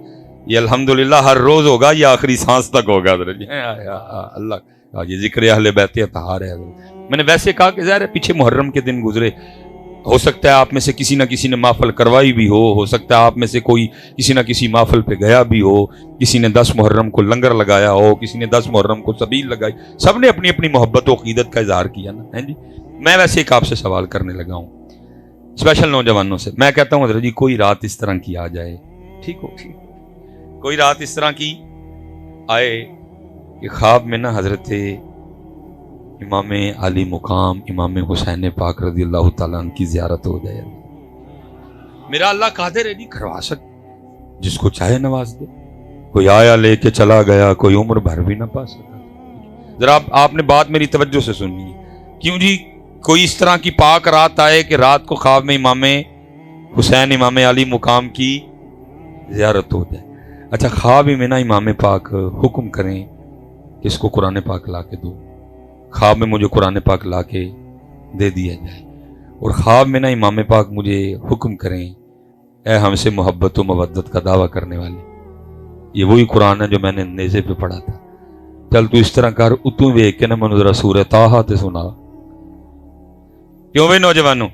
ये अल्हम्दुलिल्लाह हर रोज होगा, ये आखिरी सांस तक होगा हजरत जी। अल्लाह, ये जिक्र अहले बैत अतहार है। मैंने वैसे कहा कि ज़ाहिर है पीछे मुहर्रम के दिन गुजरे, हो सकता है आप में से किसी ना किसी ने महफिल करवाई भी हो सकता है आप में से कोई किसी ना किसी महफिल पे गया भी हो, किसी ने 10 मुहर्रम को लंगर लगाया हो, किसी ने 10 मुहर्रम को सबील लगाई, सब ने अपनी अपनी मोहब्बत और अकीदत का इजहार किया ना, है जी। मैं वैसे एक आपसे सवाल करने लगा हूँ स्पेशल नौजवानों से। मैं कहता हूँ हज़रत जी कोई रात इस तरह की आ जाए, ठीक हो, कोई रात इस तरह की आए कि ख्वाब में ना हजरत इमाम अली मुकाम इमाम हुसैन पाक रज़ी अल्लाह ताला अन्हु की ज़ियारत हो जाए। मेरा अल्लाह कादिर है जी, करवा सक, जिसको चाहे नवाज दे। कोई आया लेके चला गया, कोई उम्र भर भी ना पा सका। जरा आपने बात मेरी तवज्जो से सुननी है। क्यों जी? कोई इस तरह की पाक रात आए कि रात को ख्वाब में इमाम हुसैन इमाम अली मुकाम की ज़ियारत हो जाए। अच्छा, ख्वाब में ना इमाम पाक हुक्म करें कि इसको कुरान पाक ला के दो, ख्वाब में मुझे कुरान पाक ला के दे दिया जाए, और ख्वाब में ना इमाम पाक मुझे हुक्म करें, ए हमसे मोहब्बत व मवद्दत का दावा करने वाले, ये वही कुरान है जो मैंने नेज़े पे पढ़ा था, चल तू इस तरह कर, उतू वेख के ना मैनू जरा सूरह ताहा ते सुना। क्यों वे नौजवानों,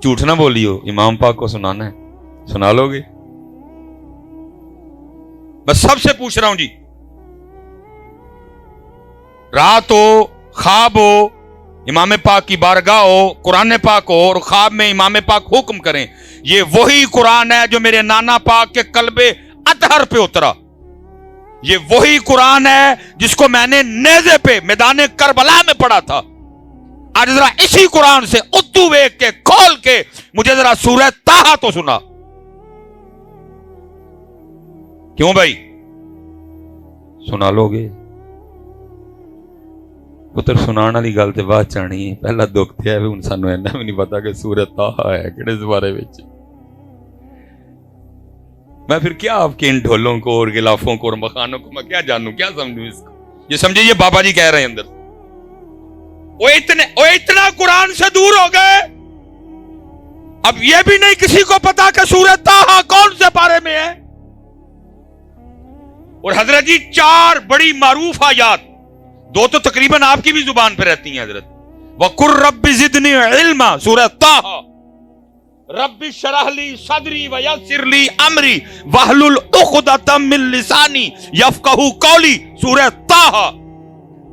झूठ ना बोलियो, इमाम पाक को सुनाना है, सुना लोगे? बस सबसे पूछ रहा हूं जी, रात हो, ख्वाब हो, इमाम पाक की बारगाह हो, कुरान पाक हो, और ख्वाब में इमाम पाक हुक्म करें, ये वही कुरान है जो मेरे नाना पाक के कल्बे अतहर पे उतरा, ये वही कुरान है जिसको मैंने नेज़े पे मैदान करबला में पढ़ा था। आज जरा इसी कुरान से उद्दू वेख के खोल के मुझे जरा सूरह ताहा तो सुना। क्यों भाई, सुना लोगे? पुत्र सुनाने वाली गल ते बाद च आनी है, पहला दुख ते है हुण सानू इन्ना भी नहीं पता कि सूरत ताहा है किहड़े ज़बारे विच। मैं फिर क्या आपके इन ढोलों को और गिलाफों को और मखानों को मैं क्या जानूं, क्या समझूं इसको? ये समझिए ये बाबा जी कह रहे हैं अंदर, वो इतना कुरान से दूर हो गए, अब ये भी नहीं किसी को पता कि सूरत ताहा कौन से पारे में है। और हजरत जी 4 बड़ी मारूफ आयात, 2 तो तकरीबन आपकी भी जुबान पे रहती हैं हजरत, वकुर रब्बि ज़िदनी इल्मा सूरह ताहा, रब्बि शरह ली सदरी व यस्सिर ली अमरी वहलुल उक़दतम मिन लिसानी यफ़क़हू क़ौली सूरह ताहा।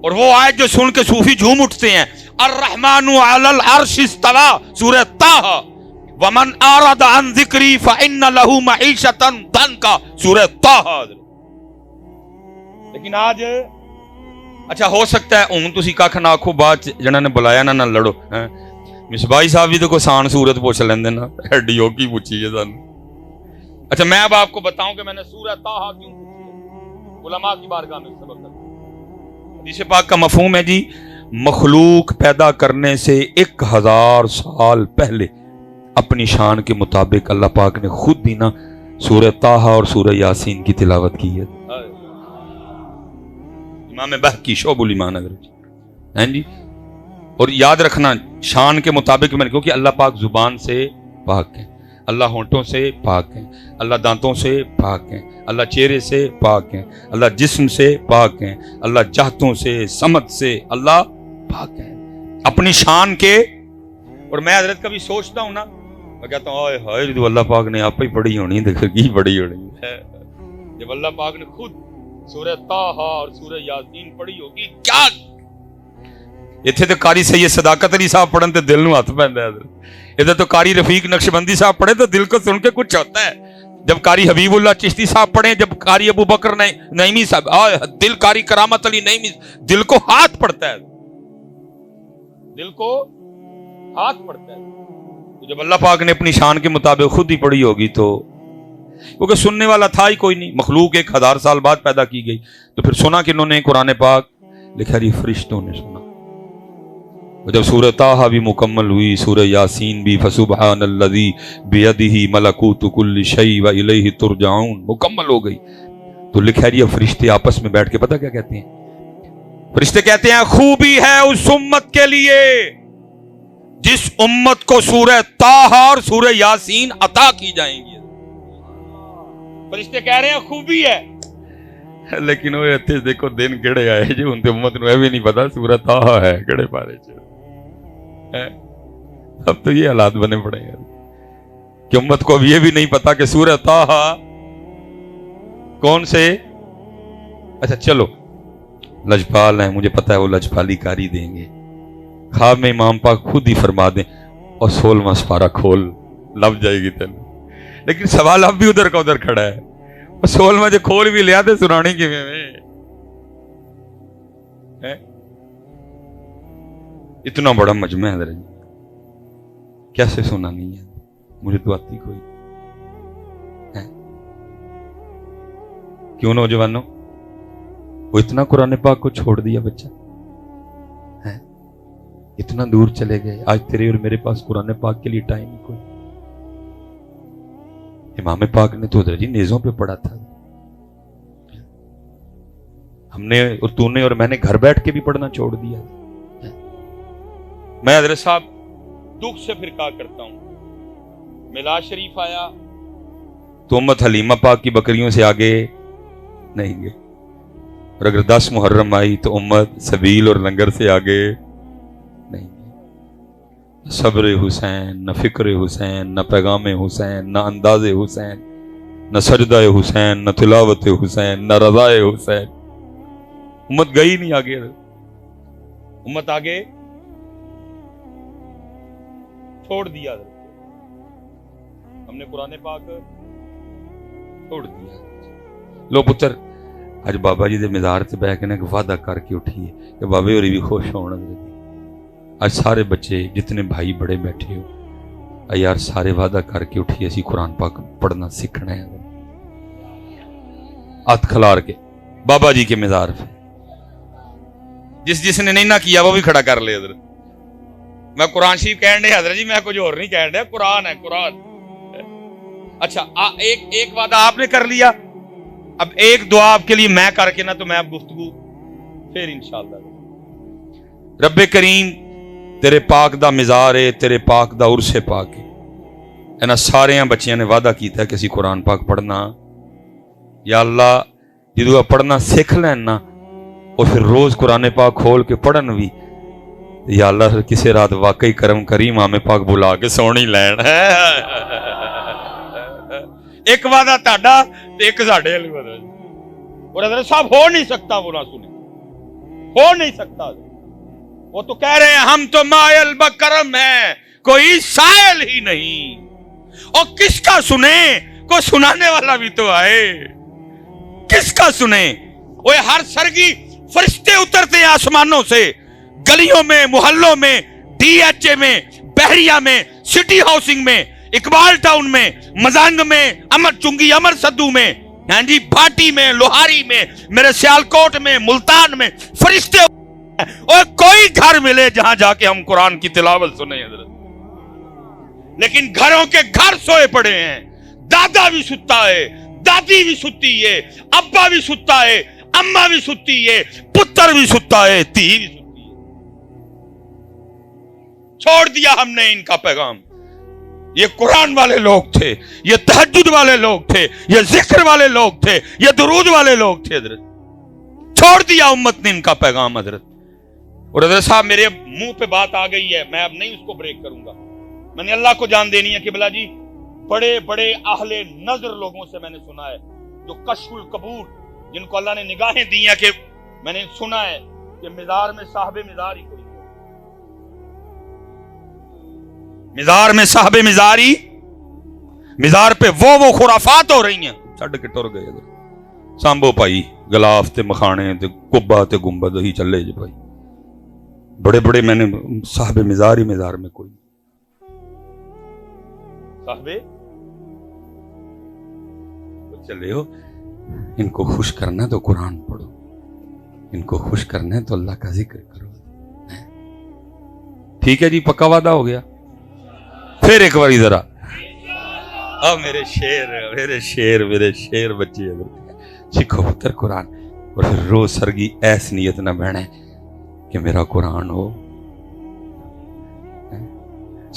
और वो आयत जो सुन के सूफी झूम उठते हैं, अर्रहमानु अलल अर्श इस्तवा सूरह ताहा, वमन आरद अन ज़िक्री फ़इन्न लहू मईशतन दंका सूरह ताहा। लेकिन आज अच्छा हो सकता है हूं तुसी कख ना आखो, बाद जिन्होंने बुलाया ना लड़ो, मिसबाई साहब भी तो कोई सान सूरत पूछ लेंदे ना, एडी होगी पूछी है सानू। अच्छा, मैं अब आपको बताऊं कि मैंने सूरह ताहा क्यों पूछी। उलमा की बारगाह में सबक हदीस पाक का मफहूम है जी, मखलूक पैदा करने से 1000 साल पहले अपनी शान के मुताबिक अल्लाह पाक ने खुद ही ना सूरह ताहा और सूरह यासीन की तिलावत की है। इमाम बहकी शोबुल ईमान है जी। और याद रखना शान के मुताबिक मैंने, क्योंकि अल्लाह पाक जुबान से पाक है, अल्लाह होंठों से पाक है, अल्लाह दांतों से पाक है, अल्लाह चेहरे से पाक है, अल्लाह जिस्म से पाक है, अल्लाह चाहतों से समत से अल्लाह पाक है अपनी शान के। और मैं हजरत कभी सोचता हूं ना, मैं कहता हूँ हाय हाय तो अल्लाह पाक ने आप ही पढ़ी होनी, देखो की पढ़ी होनी है। जब अल्लाह पाक ने खुद सूरह ताहा और सूरह यासीन पढ़ी होगी, क्या इत्थे तो कारी सैयद सदाकत अली साहब पढ़न ते दिल नूं हथ पैंदा है, इधर तो कारी रफीक नक्शबंदी साहब पढ़े तो दिल को सुन के कुछ होता है। जब कारी हबीबुल्लाह चिश्ती साहब पढ़े, जब कारी अबू बकर नईमी साहब, दिल कारी करामत अली नईमी, दिल को हाथ पड़ता है, दिल को हाथ पड़ता है। तो जब अल्लाह पाक ने अपनी शान के मुताबिक खुद ही पढ़ी होगी, तो क्योंकि सुनने वाला था ही कोई नहीं, मखलूक 1000 साल बाद पैदा की गई, तो फिर सुना कि इन्होंने कुरान पाक लिखा, फरिश्तों ने सुना। اور جب سورہ طٰہٰ بھی مکمل ہوئی، سورہ یاسین بھی، فسبحان الذی بیدہ ملکوت کل شیء والیہ ترجعون مکمل ہو گئی، تو لکھا ہے یہ فرشتے آپس میں بیٹھ کے پتہ کیا کہتے ہیں؟ فرشتے کہتے ہیں خوبی ہے اس امت کے لیے جس امت کو سورہ طٰہٰ اور سورہ یاسین عطا کی جائیں گی۔ فرشتے کہہ رہے ہیں خوبی ہے، لیکن وہ اتنے دیکھو دن کہڑے آئے جو ان تے امت نو بھی نہیں پتا سورہ طٰہٰ ہے کہڑے پارے چ ہے۔ اب تو یہ حالات بنے پڑے ہیں کہ امت کو اب یہ بھی نہیں پتا کہ سورہ طٰہٰ کون سے۔ اچھا چلو لجپال ہیں، مجھے پتا ہے وہ لجپالی کاری دیں گے، خواب میں امام پاک خود ہی فرما دیں اور 16واں سپارہ کھول، لب جائے گی تین، لیکن سوال اب بھی ادھر کا ادھر کھڑا ہے، 16واں جو کھول بھی لیا تھے سنانی کی میں اتنا بڑا مجمع ہے حضرت، کیسے سنانی ہے؟ مجھے تو آتی کوئی ہے؟ کیوں نوجوانوں وہ اتنا قرآن پاک کو چھوڑ دیا بچہ ہے؟ اتنا دور چلے گئے، آج تیرے اور میرے پاس قرآن پاک کے لیے ٹائم ہی کوئی۔ امام پاک نے تو حضرت جی نیزوں پہ پڑھا تھا، ہم نے اور تو نے اور میں نے گھر بیٹھ کے بھی پڑھنا چھوڑ دیا۔ میں حضرت صاحب دکھ سے پھر کہا کرتا ہوں، میلاد شریف آیا تو امت حلیمہ پاک کی بکریوں سے آگے نہیں گئے، اور اگر 10 محرم آئی تو امت سبیل اور لنگر سے آگے نہیں گئے۔ صبر حسین، نہ فکر حسین، نہ پیغام حسین، نہ انداز حسین، نہ سجدہ حسین، نہ تلاوت حسین، نہ رضا حسین، امت گئی نہیں آگے۔ امت آگے چھوڑ دیا، ہم نے قرآن پاک چھوڑ دیا۔ لو پتر اج بابا جی دے مزار تے بیٹھ کے ایک وعدہ کر کے اٹھیے کہ بابے ہوری بھی خوش ہونا۔ اج سارے بچے جتنے بھائی بڑے بیٹھے ہو یار سارے وعدہ کر کے اٹھیے اسی قرآن پاک پڑھنا سیکھنا ہے، ہاتھ کھلار کے بابا جی کے مزار پہ۔ جس نے نہیں نہ کیا وہ بھی کھڑا کر لے حضرت۔ میں قرآن شریف کہن دے حضرت جی، میں کچھ اور نہیں کہن دیا، قرآن ہے قرآن۔ اچھا ایک وعدہ آپ نے کر لیا، اب ایک دعا آپ کے لیے میں کر کے نا تو میں اب گفتگو پھر انشاءاللہ۔ رب کریم تیرے پاک دا مزار ہے، تیرے پاک دا عرس پاک ہے، انہاں سارے بچیاں نے وعدہ کیتا ہے کہ اسی قرآن پاک پڑھنا۔ یا اللہ جدو پڑھنا سیکھ لین نا اور پھر روز قرآن پاک کھول کے پڑھن بھی، یا اللہ کسی رات واقعی کرم کریم امام پاک بلا کے سونی لین۔ ایک وعدہ تہاڈا تے ایک ساڈے والی وعدہ، اور حضرت صاحب ہو نہیں سکتا، وہ نہ سنے، ہو نہیں سکتا۔ وہ تو کہہ رہے ہیں ہم تو مائل بکرم ہیں، کوئی سائل ہی نہیں، اور کس کا سنے، کوئی سنانے والا بھی تو آئے، کس کا سنے؟ وہ ہر سرگی فرشتے اترتے ہیں آسمانوں سے، گلیوں میں، محلوں میں، ڈی ایچ اے میں، بحریہ میں، سٹی ہاؤسنگ میں، اقبال ٹاؤن میں، مزانگ میں، امر چنگی امر سدو میں، ہاں جی بھاٹی میں، لوہاری میں، میرے سیالکوٹ میں، ملتان میں، فرشتے اور کوئی گھر ملے جہاں جا کے ہم قرآن کی تلاوت سنیں حضرت، لیکن گھروں کے گھر سوئے پڑے ہیں، دادا بھی ستا ہے، دادی بھی ستی ہے، ابا بھی ستا ہے، اماں بھی ستی ہے، پتر بھی ستا ہے، تھی بھی ستی ہے۔ چھوڑ دیا ہم نے ان کا پیغام۔ یہ قرآن والے لوگ تھے، یہ تہجد والے لوگ تھے، یہ ذکر والے لوگ تھے، یہ درود والے لوگ تھے حضرت۔ چھوڑ دیا امت نے ان کا پیغام حضرت۔ اور حضرت صاحب میرے منہ پہ بات آ گئی ہے، میں اب نہیں اس کو بریک کروں گا، میں نے اللہ کو جان دینی ہے کہ بلا جی بڑے بڑے اہل نظر لوگوں سے میں نے سنا ہے، جو کشف القبور، جن کو اللہ نے نگاہیں دی ہیں، کہ میں نے سنا ہے کہ مزار میں صاحب مزار ہی کوئی، مزار میں صاحب مزاری، مزار پہ وہ خرافات ہو رہی ہیں، چھڑ کے ٹر گئے سامبو پائی گلاف تے مکھانے تے کبا تے گنبد ہی چلے جی بھائی، بڑے بڑے میں نے صاحب مزار ہی مزار میں کوئی صاحب چلے ہو۔ ان کو خوش کرنا ہے تو قرآن پڑھو، ان کو خوش کرنا ہے تو اللہ کا ذکر کرو، ٹھیک ہے جی, پکا وعدہ ہو گیا. پھر ایک بار ذرا میرے شیر بچے سیکھو پتر قرآن, اور پھر روز سرگی ایس نیت نہ بہنے کہ میرا قرآن ہو.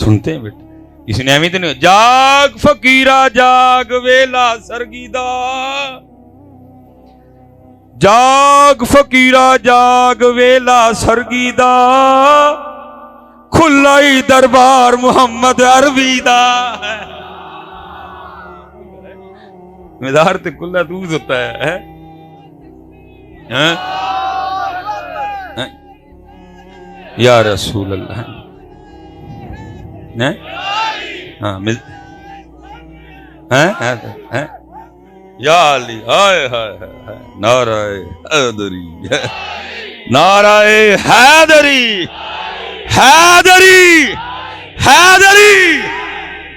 سنتے ہیں بیٹا, اس نے اہمیت نہیں. جاگ فقیرا جاگ ویلا سرگی دا, جاگ فقیرا جاگ ویلا سرگی دا, کھلا ہی دربار محمد عربی دا. مدار تے کھلا دوز ہوتا ہے. یا رسول اللہ. ہاں مل یا علی. ہائے ہائے نعرہ حیدری, نعرہ حیدری, حیدری حیدری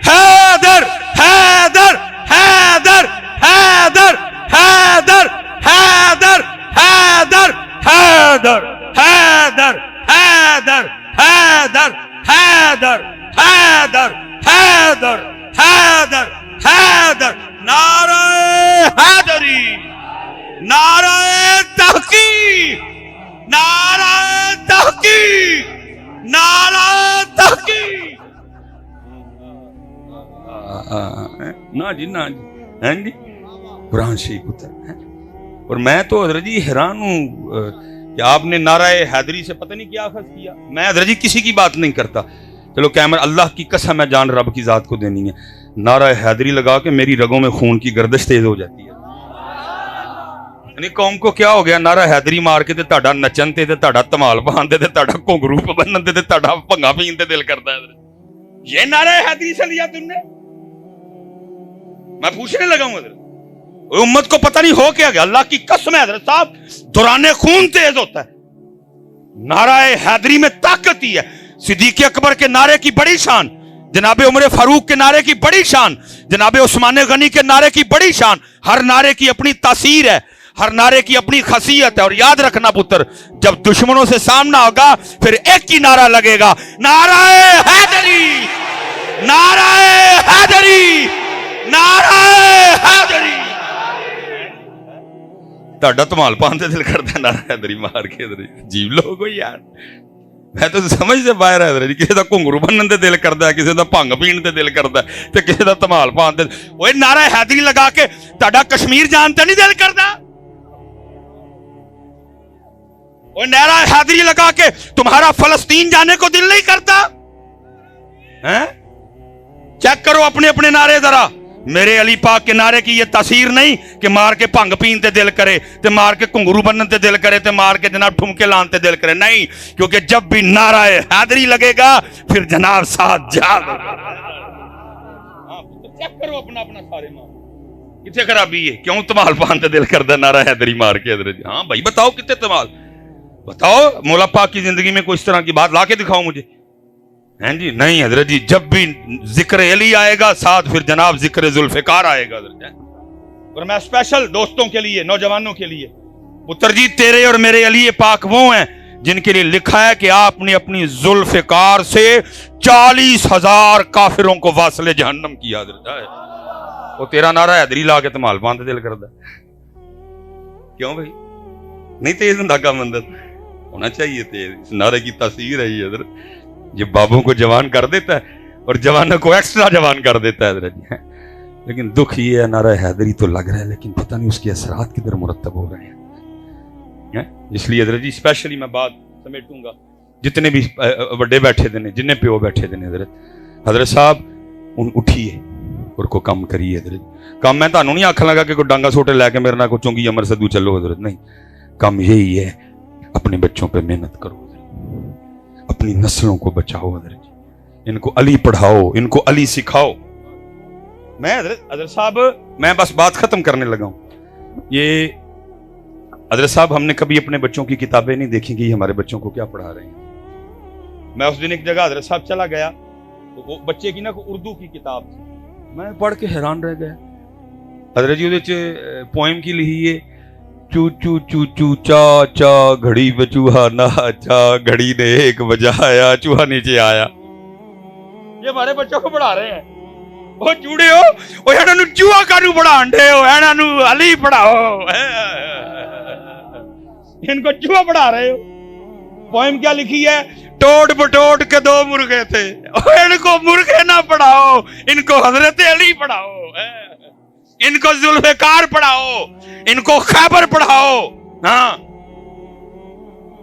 حیدر حیدر حیدر حیدر حیدر حیدر حیدر حیدر حیدر حیدر حیدر حیدر حیدر حیدر حیدر حیدر. نعرہ حیدری, نعرہ تحقیق, نعرہ تحقیق, نعرہ تحقیق. نا جی نا جی قرآن شریف اتر. اور میں تو حضرت جی حیران ہوں کہ آپ نے نعرہ حیدری سے پتہ نہیں کیا اخذ کیا. میں حضرت جی کسی کی بات نہیں کرتا, چلو کیمرہ اللہ کی قسم ہے جان رب کی ذات کو دینی ہے, نعرہ حیدری لگا کے میری رگوں میں خون کی گردش تیز ہو جاتی ہے. یعنی قوم کو کیا ہو گیا, نعرہ حیدری مار کے تے تہاڈا نچن تے تہاڈا ਧਮਾਲ پہن تے تہاڈا گھنگرو بنن تے تہاڈا بھنگا پین تے دل کرتا ہے. یہ نعرہ حیدری سے لیا تم نے؟ میں پوچھنے لگا ہوں حضرت, امت کو پتہ نہیں ہو کیا گیا. اللہ کی قسم ہے حضرت صاحب, دوران خون تیز ہوتا ہے. نعرہ حیدری میں طاقت ہی ہے. صدیق اکبر کے نعرے کی بڑی شان, جناب عمر فاروق کے نعرے کی بڑی شان, جناب عثمان غنی کے نعرے کی بڑی شان. ہر نعرے کی اپنی تاثیر ہے, ہر نعرے کی اپنی خاصیت ہے. اور یاد رکھنا پتر, جب دشمنوں سے سامنا ہوگا پھر ایک ہی نعرہ لگے گا, نعرہ حیدری, نعرہ حیدری, نعرہ حیدری. تہاڈا ਧਮਾਲ پان تے دل کردا نعرہ حیدری مار کے. عجیب لوگ ہو یار, میں تو سمجھ سے باہر ہے حضرت. کسی دا گھنگرو بنن تے دل کردا ہے, کسی دا بھنگ پین تے دل کردا ہے, تے کسی دا ਧਮਾਲ پان تے. اوے نعرہ حیدری لگا کے تہاڈا کشمیر جان تے نہیں دل کردا؟ اوے نعرہ حیدری لگا کے تمہارا فلسطین جانے کو دل نہیں کرتا؟ چیک کرو اپنے اپنے نعرے ذرا. میرے علی پاک کے نعرے کی یہ تاثیر نہیں کہ مار کے بھنگ پین تے دل کرے, تے مار کے گھنگرو بنن تے دل کرے, تے مار کے جناب ٹھمکے لان تے دل کرے. نہیں, کیونکہ جب بھی نعرہ حیدری لگے گا پھر جناب ساتھ جا. چیک کرو اپنا اپنا سارے ماں کتنے خرابی ہے. کیوں ਧਮਾਲ پان تے دل کردا نعرہ حیدری مار کے حضرت؟ ہاں بھائی بتاؤ کتنے ਧਮਾਲ, بتاؤ مولا پاک کی زندگی میں کوئی اس طرح کی بات لا کے دکھاؤ مجھے. ہیں جی نہیں حضرت جی, جب بھی ذکر علی آئے گا ساتھ پھر جناب ذکر ذوالفقار آئے گا حضرت. اور میں اسپیشل دوستوں کے لیے, نوجوانوں کے لیے, پتر جی تیرے اور میرے علی پاک وہ ہیں جن کے لیے لکھا ہے کہ آپ نے اپنی ذوالفقار سے 40,000 کافروں کو واصل جہنم کیا حضرت. وہ تیرا نعرہ حیدری لا کے ਧਮਾਲ پان تے دل کردا. کیوں بھائی نہیں تیز ہوندا کام اندر ہونا چاہیے تیز. اس نعرے کی تاثیر ہے یہ حضرت, یہ بابوں کو جوان کر دیتا ہے اور جوانوں کو ایکسٹرا جوان کر دیتا ہے حضرت. لیکن دکھ یہ ہے نعرہ حیدری تو لگ رہا ہے لیکن پتہ نہیں اس کے اثرات کدھر مرتب ہو رہے ہیں. اس لیے حضرت جی اسپیشلی میں بات سمیٹوں گا, جتنے بھی بڑے بیٹھے دے نے, جننے پیو بیٹھے دے نے حضرت صاحب ان اٹھیے اور کو کم کریے حضرت. کم میں تانوں نہیں آکھن لگا کہ کوئی ڈانگا سوٹے لے کے میرے نال کو چونگی امر سدو چلو حضرت, نہیں. کم یہی ہے, اپنے بچوں پہ محنت کرو, اپنی نسلوں کو بچاؤ حضرت, ان کو علی پڑھاؤ, ان کو علی سکھاؤ. میں حضرت صاحب میں بس بات ختم کرنے لگا ہوں. یہ حضرت صاحب ہم نے کبھی اپنے بچوں کی کتابیں نہیں دیکھی کہ یہ ہمارے بچوں کو کیا پڑھا رہے ہیں. میں اس دن ایک جگہ حضرت صاحب چلا گیا تو وہ بچے کی نا اردو کی کتاب تھی, میں پڑھ کے حیران رہ گیا. حضرت جی پوئم کی لکھی ہے चू चू चू चू चा चा, घड़ी पे चूहा नाचा, घड़ी ने 1 बजाया, चूहा नीचे आया। ये हमारे बच्चों को पढ़ा रहे हैं। ओ चूड़े हो, ओ ਇਹਨਾਂ ਨੂੰ ਚੂਹਾ ਕਾਹਨੂੰ ਪੜਾਉਂਦੇ ਹੋ, ਇਹਨਾਂ ਨੂੰ ਅਲੀ ਪੜਾਓ। इनको चूहा पढ़ा रहे हो। पोएम क्या लिखी है? टोट बटोट के 2 मुर्गे थे, इनको मुर्गे ना पढ़ाओ, इनको हजरत अली पढ़ाओ, इनको जुल्फिकार पढ़ाओ, इनको खैबर पढ़ाओ। हाँ,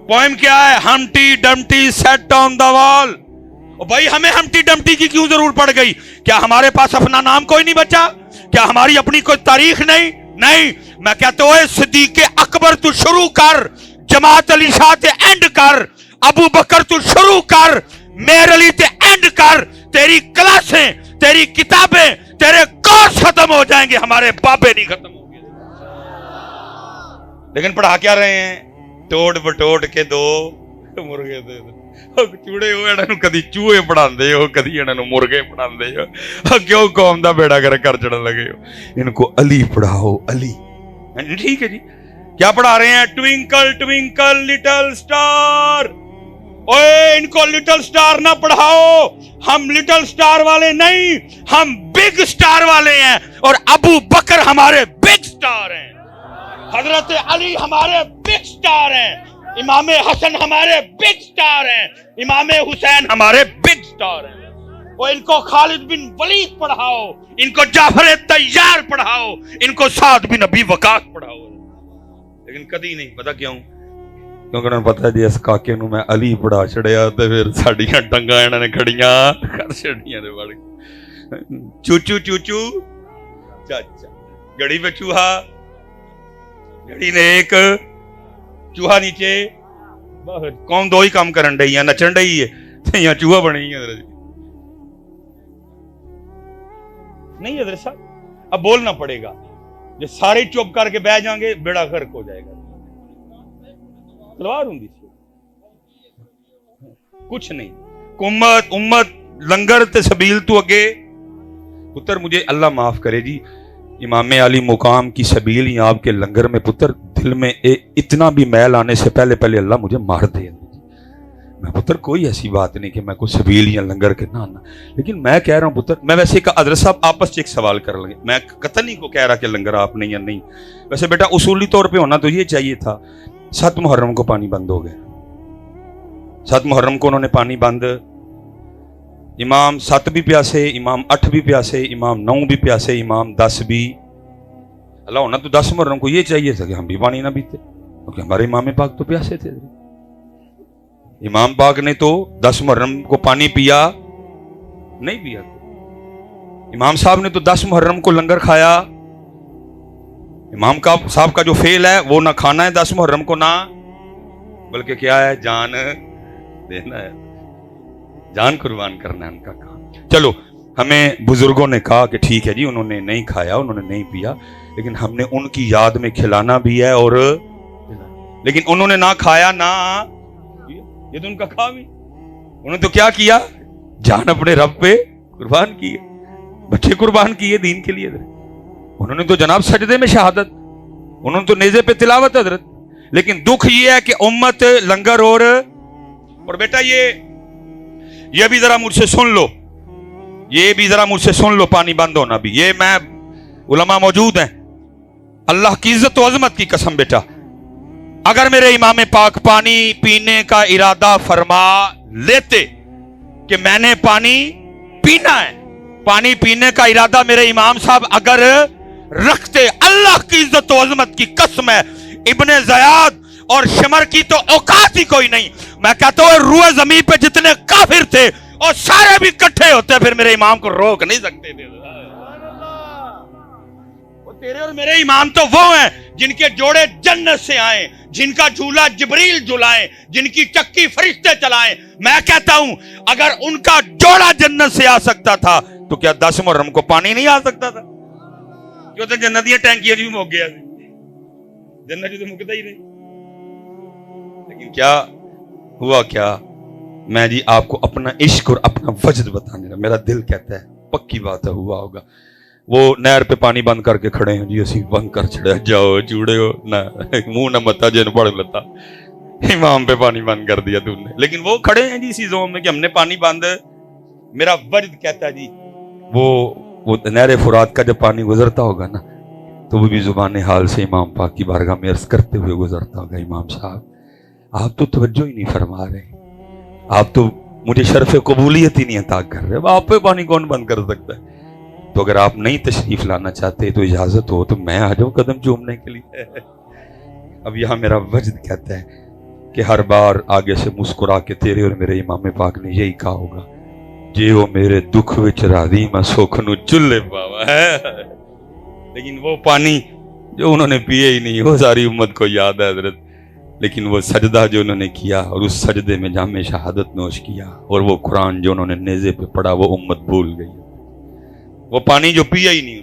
पोएम क्या है? Humpty Dumpty set on the wall. भाई हमें हम्टी डम्टी की क्यों जरूरत पड़ गई? क्या हमारे पास अपना नाम कोई नहीं बचा? क्या हमारी अपनी कोई तारीख नहीं? नहीं, मैं कहता हूं सिद्दीक़ अकबर तू शुरू कर, जमात अली शाह ते एंड कर, अबू बकर तू शुरू कर, मेर अली ते एंड कर। तेरी क्लासें, तेरी किताबें, तेरे कोर्स खत्म हो जाएंगे, हमारे बाबे नहीं खत्म होंगे। लेकिन पढ़ा क्या रहे हैं? टोट बटोट के 2 मुर्गे दे दो। ਚੂੜੇ ਹੋ, ਇਹਨਾਂ ਨੂੰ ਕਦੀ ਚੂਹੇ ਪੜਾਉਂਦੇ ਹੋ, ਕਦੀ ਇਹਨਾਂ ਨੂੰ ਮੁਰਗੇ ਪੜਾਉਂਦੇ ਹੋ। ਕਿਉਂ ਕੌਮ ਦਾ ਬੇੜਾ ਗਰਕ ਕਰ ਚੜਨ लगे हो? इनको अली पढ़ाओ, अली। ठीक है जी, क्या पढ़ा रहे हैं? Twinkle twinkle little star. ओए इनको लिटिल स्टार ना पढ़ाओ, हम लिटिल स्टार वाले नहीं, हम बिग स्टार वाले हैं। और अबू बकर हमारे बिग स्टार हैं, हजरत अली हमारे बिग स्टार हैं, इमाम हसन हमारे बिग स्टार हैं, इमाम हुसैन हमारे बिग स्टार हैं। और इनको खालिद बिन वलीद पढ़ाओ, इनको जाफर तैयार पढ़ाओ, इनको साद बिन अबी वकास पढ़ाओ। लेकिन कदी नहीं। पता क्यों? क्योंकि उन्हें पता है जी इस काके नूं मैं अली पढ़ा छड़िया ते फिर साडियां डंगा इन्हां ने खड़ियां कर छड़ियां ने वड़। चूचू चूचू चाचा, घड़ी पे चूहा, घड़ी ने 1, चूहा नीचे। कौन 2 ही काम करन डई है, नचन डई है ते या चूहा बनी है। नहीं हजरत साहब, अब बोलना पड़ेगा। जो सारे चुप करके बह जाएंगे बेड़ा गर्क हो जाएगा। तलवार होंगी कुछ नहीं। उम्मत उम्मत लंगर ते सबील तू अगे पुत्र। मुझे अल्लाह माफ करे जी, इमाम अली मुकाम की सबील या आपके लंगर में पुत्र दिल में इतना भी मैल आने से पहले पहले अल्लाह मुझे मार दे। मैं पुत्र कोई ऐसी बात नहीं कि मैं कोई सबील या लंगर के ना आना, लेकिन मैं कह रहा हूं पुत्र, मैं वैसे हजरत साहब आपस में एक सवाल कर लेंगे। मैं कतई नहीं को कह रहा कि लंगर आप नहीं या नहीं। वैसे बेटा उसूली तौर पे होना तो ये चाहिए था। 7 मुहर्रम को पानी बंद हो गया, 7 मुहर्रम को उन्होंने पानी बंद। इमाम 7 भी प्यासे, इमाम 8 भी प्यासे, इमाम 9 भी प्यासे, इमाम 10 भी। अल्लाह होना तो 10 मुहर्रम को ये चाहिए था कि हम भी पानी ना पीते, क्योंकि हमारे इमाम पाक तो प्यासे थे। इमाम पाक ने तो 10 मुहर्रम को पानी पिया नहीं पिया। इमाम साहब ने तो 10 मुहर्रम को लंगर खाया। इमाम का साहब का जो फेल है वो ना खाना है 10 मुहर्रम को, ना बल्कि क्या है, जान देना है, जान कुर्बान करना है उनका काम। चलो, हमें बुजुर्गों ने कहा कि ठीक है जी, उन्होंने नहीं खाया, उन्होंने नहीं पिया, लेकिन हमने उनकी याद में खिलाना भी है। और लेकिन उन्होंने ना खाया ना ये तो उनका काम ही। उन्होंने तो क्या किया, जान अपने रब पे कुर्बान की है, बच्चे कुर्बान किए दीन के लिए। उन्होंने तो जनाब सजदे में शहादत, उन्होंने तो नेज़े पे तिलावत हजरत। लेकिन दुख ये है कि उम्मत लंगर और बेटा ये भी जरा मुझसे सुन लो, ये भी जरा मुझसे सुन लो, पानी बंद होना भी। ये मैं उलमा मौजूद हैं, अल्लाह की इज्जत और अजमत की कसम बेटा, अगर मेरे इमाम पाक पानी पीने का इरादा फरमा लेते कि मैंने पानी पीना है, पानी पीने का इरादा मेरे इमाम साहब अगर रखते, अल्लाह की इज्जत और अजमत की कसम है, इब्ने ज़याद और शमर की तो औकात ही कोई नहीं। मैं कहता हूं रूए जमीन पे जितने काफिर थे और सारे भी इकट्ठे होते, फिर मेरे इमाम को रोक नहीं सकते थे। वो तेरे और मेरे इमाम तो वो हैं जिनके जोड़े जन्नत से आए, जिनका झूला जिब्रील झुलाए, जिनकी चक्की फरिश्ते चलाए। मैं कहता हूं अगर उनका जोड़ा जन्नत से आ सकता था तो क्या 10 मुहर्रम को पानी नहीं आ सकता था? क्यों तो जन्नत दी टैंकियां भी मुक गया, जन्नत तो मुकता ही नहीं। लेकिन क्या हुआ, क्या मैं जी आपको अपना इश्क और अपना वजद बताने का, मेरा दिल कहता है पक्की बात है हुआ होगा। वो नहर पे पानी बंद करके खड़े हैं जी, असी बंद कर छड़े, जाओ चूड़े हो ना, मुंह ना मत्ता जिन पड़ लता, इमाम पे पानी बंद कर दिया तुमने। लेकिन वो खड़े हैं जी इसी जोन में कि हमने पानी बंद, मेरा वजद कहता है जी वो नहर फुरात का जब पानी गुजरता होगा ना, तो वो भी जुबान हाल से इमाम पाक की बारगाह में अर्ज करते हुए गुजरता होगा, इमाम साहब आप तो तवज्जो ही नहीं फरमा रहे, आप तो मुझे शर्फ कबूलियत ही नहीं अता कर रहे, आप पे पानी कौन बंद कर सकता है? तो अगर आप नहीं तशरीफ लाना चाहते तो इजाजत हो तो मैं आ जाऊं कदम चूमने के लिए। अब यहाँ मेरा वजद कहता है कि हर बार आगे से मुस्कुरा के तेरे और मेरे इमाम पाक ने यही कहा होगा, जे वो मेरे दुख विच राधी मैं सुख नू चुल्ले पावा है। लेकिन वो पानी जो उन्होंने पिए ही नहीं, वो सारी उम्मत को याद है हजरत। लेकिन वो सजदा जो उन्होंने किया और उस सजदे में जामे शहादत नोश किया, और वो कुरान जो उन्होंने नेज़े पे पढ़ा, वो उम्मत भूल गई। वो पानी जो पिया ही नहीं,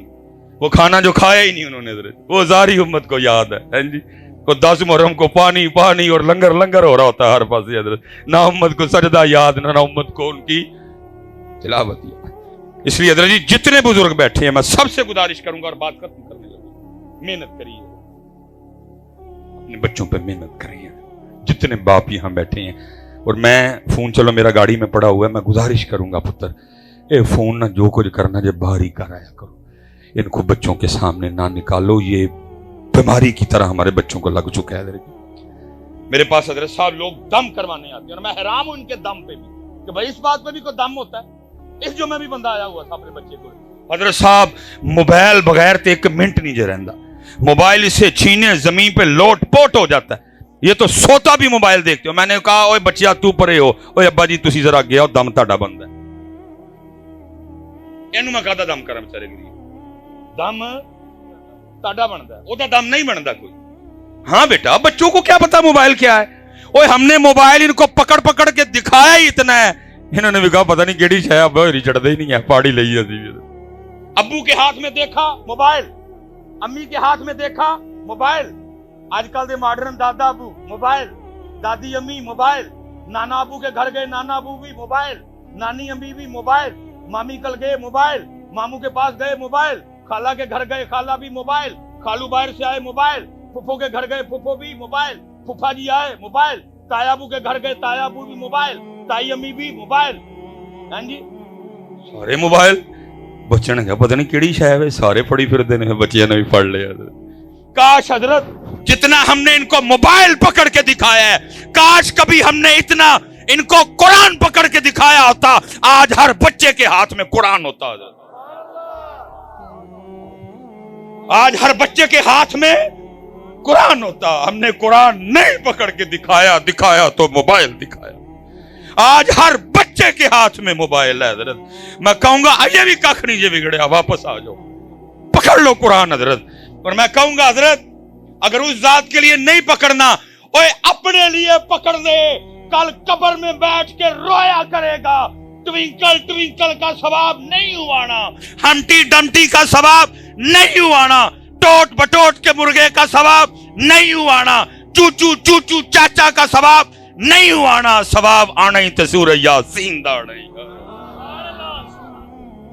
वो खाना जो खाया ही नहीं उन्होंने हजरत, वो सारी उम्मत को याद है जी। को 10 मुहर्रम को पानी पानी और लंगर लंगर हो रहा होता है हर पास हजरत, ना उम्मत को सजदा याद, ना उम्मत को उनकी तिलावत याद। इसलिए हजरत जी जितने बुजुर्ग बैठे हैं, मैं सबसे गुजारिश करूंगा और बात खत्म करने लगा, मेहनत करिए, अपने बच्चों पे मेहनत करिए। जितने बाप यहाँ बैठे हैं, और मैं फोन चलो मेरा गाड़ी में पड़ा हुआ है, मैं गुजारिश करूंगा पुत्र ए फोन ना जो कुछ करना जब बाहर ही कराया करो, इनको बच्चों के सामने ना निकालो, ये बीमारी की तरह हमारे बच्चों को लग चुका है। मेरे पास हजरत साहब लोग दम करवाने आते हैं और मैं हैरान हूं इनके दम पे भी, कि भाई इस बात पे भी कोई दम होता है। इस जो मैं भी बंदा आया हुआ था अपने बच्चे को, हजरत साहब मोबाइल बगैर तो 1 मिनट नहीं जो रहता, मोबाइल इसे छीने जमीन पे लोट पोट हो जाता है, ये तो सोता भी मोबाइल देखते हो। मैंने कहा ओए बच्चिया तू परे हो, ओए अब्बा जी तुसी जरा गया दम ताड़ा बंद है, इनू मैं कहता दम कर बेचारे गरीब, दम ताड़ा बनता है, ओदा दम नहीं बनता कोई। हाँ बेटा बच्चों को क्या पता मोबाइल क्या है, ओए हमने मोबाइल इनको पकड़ पकड़ के दिखाया ही इतना है, इन्होंने भी कहा पता नहीं केड़ी छाया चढ़ते ही नहीं है, पहाड़ी ली। अब्बू के हाथ में देखा मोबाइल, अम्मी के हाथ में देखा मोबाइल, आजकल दे मॉडर्न दादा अबू मोबाइल, दादी अम्मी मोबाइल, नाना अबू के घर गए नाना अबू भी मोबाइल, नानी अम्मी भी मोबाइल, मामी कल गए मोबाइल, मामू के पास गए मोबाइल, खाला के घर गए खाला भी मोबाइल, खालू बाहर से आए मोबाइल, फुफो के घर गए फुफो भी मोबाइल, फुफा जी आए मोबाइल, तायाबू के घर गए तायाबू भी मोबाइल, ताई अम्मी भी मोबाइल, हां जी सारे मोबाइल। बच्चे ने कहा पता नहीं केड़ी शायद सारे फड़ी फिरते ने, बच्चियां ने भी पढ़ लिया। काश हजरत जितना हमने इनको मोबाइल पकड़ के दिखाया है, काश कभी हमने इतना इनको कुरान पकड़ के दिखाया होता, आज हर बच्चे के हाथ में कुरान होता। आज हर बच्चे के हाथ में कुरान होता, हमने कुरान नहीं पकड़ के दिखाया तो मोबाइल दिखाया। आज हर बच्चे के हाथ में मोबाइल है हजरत, मैं कहूंगा ये भी कख नहीं, ये बिगड़े वापस आ जाओ, पकड़ लो कुरान हजरत। और मैं कहूंगा हजरत अगर उस जात के लिए नहीं पकड़ना, ओए अपने लिए पकड़ ले, कल कब्र में बैठ के रोया करेगा, ट्विंकल ट्विंकल का सवाब नहीं हुआना, हम्टी डम्टी का सवाब नहीं हुआना, टोट बटोट के मुर्गे का सवाब नहीं हुआना, चूचू चूचू चाचा का सवाब नहीं हुआना, सवाब आना ही तसूर यासीन दाड़े।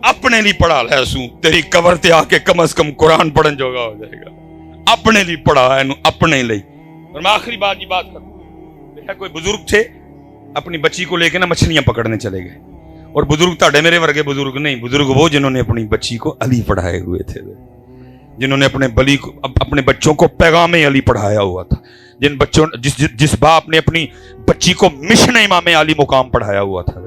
अपने लिए पढ़ा है सू, तेरी कबर ते आके कम से कम कुरान पढ़न जोगा हो जाएगा। अपने लिए पढ़ा है, अपने लिए। और मैं आखिरी बात की बात करूं, देखा कोई बुजुर्ग थे अपनी बच्ची को लेके ना मछलियां पकड़ने चले गए, और बुजुर्ग ताड़े मेरे वर्गे बुजुर्ग नहीं, बुजुर्ग वो जिन्होंने अपनी बच्ची को अली पढ़ाए हुए थे, जिन्होंने अपने बच्चों को पैगाम अली पढ़ाया हुआ था, जिन बच्चों जिस बाप ने अपनी बच्ची को मिशन इमाम अली मुकाम पढ़ाया हुआ था।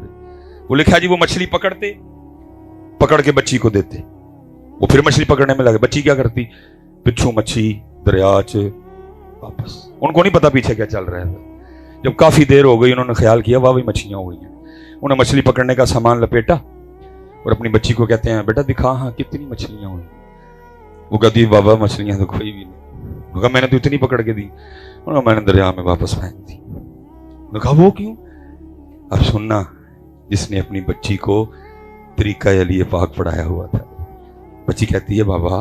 वो लिखा जी वो मछली पकड़ के बच्ची को देते, वो फिर मछली पकड़ने में लगे, बच्ची क्या करती पिछू मच्छी दरिया च वापस, उनको नहीं पता पीछे क्या चल रहा है। जब काफी देर हो गई उन्होंने ख्याल किया वाह मछलियां हो गई हैं, उन्हें मछली पकड़ने का सामान लपेटा और अपनी बच्ची को कहते हैं बेटा दिखा हाँ कितनी मछलियां हुई। वो कहती बाबा मछलियां तो कोई भी नहीं, कहा मैंने तो इतनी पकड़ के दी, मैंने दरिया में वापस फेंक दी। कहा वो क्यों? अब सुनना, जिसने अपनी बच्ची को तरीका अली पाक पढ़ाया हुआ था। बच्ची कहती है बाबा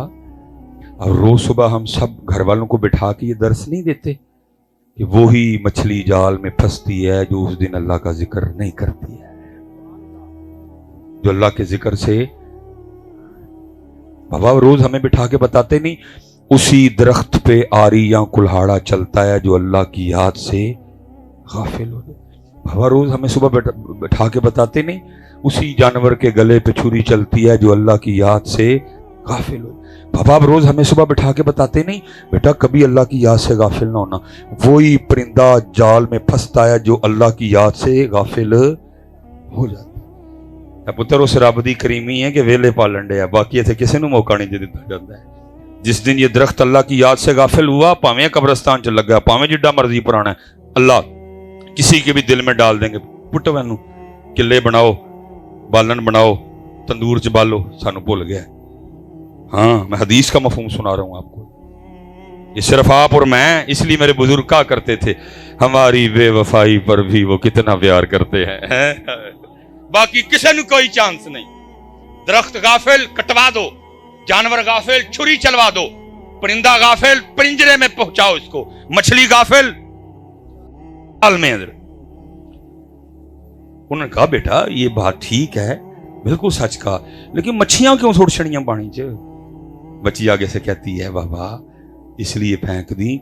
और रोज सुबह हम सब घर वालों को बिठा के ये दर्स नहीं देते कि वो ही मछली जाल में फंसती है जो उस दिन अल्लाह का जिक्र नहीं करती है, जो अल्लाह के जिक्र से बाबा रोज हमें बिठा के बताते नहीं, उसी दरख्त पे आरी या कुल्हाड़ा चलता है जो अल्लाह की याद से गाफिल हो जाए। बाबा रोज हमें सुबह बिठा के बताते नहीं, उसी जानवर के गले पे छुरी चलती है जो अल्लाह की याद से गाफिल हो। बाबा आप रोज हमें सुबह बिठा के बताते नहीं, बेटा कभी अल्लाह की याद से गाफिल ना होना, वही परिंदा जाल में फंसता है जो अल्लाह की याद से गाफिल हो जाता है। पुत्र उस रब दी करीमी है कि वेले पालन डे, बाकी इत्थे किसी नूं मौका नहीं दिता जाता है। जिस दिन ये दरख्त अल्लाह की याद से गाफिल हुआ, भावें कब्रस्तान च लगा, भावें जिड्डा मर्जी पुराना है, अल्लाह किसी के भी दिल में डाल देंगे, पुट्टो मैनू किले बनाओ, बालन बनाओ, तंदूर च बालो, सानू भुल गया। हाँ मैं हदीस का मफहूम सुना रहा हूं आपको, ये सिर्फ आप और मैं, इसलिए मेरे बुजुर्ग कहा करते थे हमारी बेवफाई पर भी वो कितना प्यार करते हैं। बाकी किसी ने कोई चांस नहीं। दरख्त गाफिल कटवा दो, जानवर गाफिल छुरी चलवा दो, परिंदा गाफिल पिंजरे में पहुंचाओ इसको, मछली गाफिल हाल में। उन्होंने कहा बेटा ये बात ठीक है, बिल्कुल सच कहा, लेकिन मच्छियां क्यों छोड़ छड़ियां पानी च? बच्ची आगे से कहती है बाबा इसलिए फेंक दी,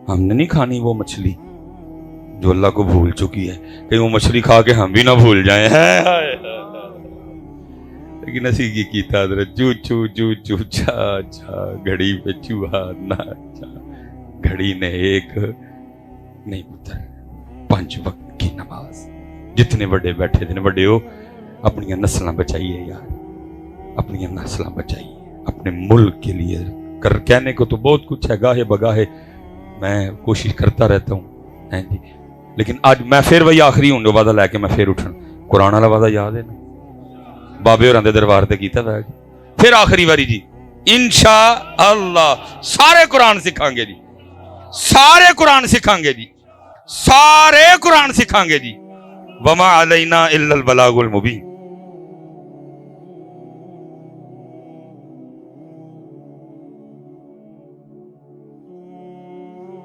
हमने नहीं खानी वो मछली जो अल्लाह को भूल चुकी है, कहीं वो मछली खा के हम भी ना भूल जाए। लेकिन असी की कीता चू चू चू चू चा चा, घड़ी पे चूहा नाचा, घड़ी ने एक नहीं पुत्र 5 वक्त की नमाज। जितने बड़े बैठे थे बड़े हो, अपनी नस्ल बचाइए यार, अपनी नस्ल बचाइए, अपने मुल्क के लिए कर। कहने को तो बहुत कुछ है, गाहे बगाहे मैं कोशिश करता रहता हूँ हैं जी, लेकिन आज मैं फिर वही आखिरी हूँ जो वादा लैके मैं फिर उठन। कुरान वाला वादा याद है ना, बाबे होरां दे दरबार ते कीता था, फिर आखिरी बारी जी इंशा अल्लाह सारे कुरान सिखांगे जी, सारे कुरान सिखांगे जी, सारे कुरान सिखांगे जी। वमा अलैना इल्लल बलागुल मुबीन।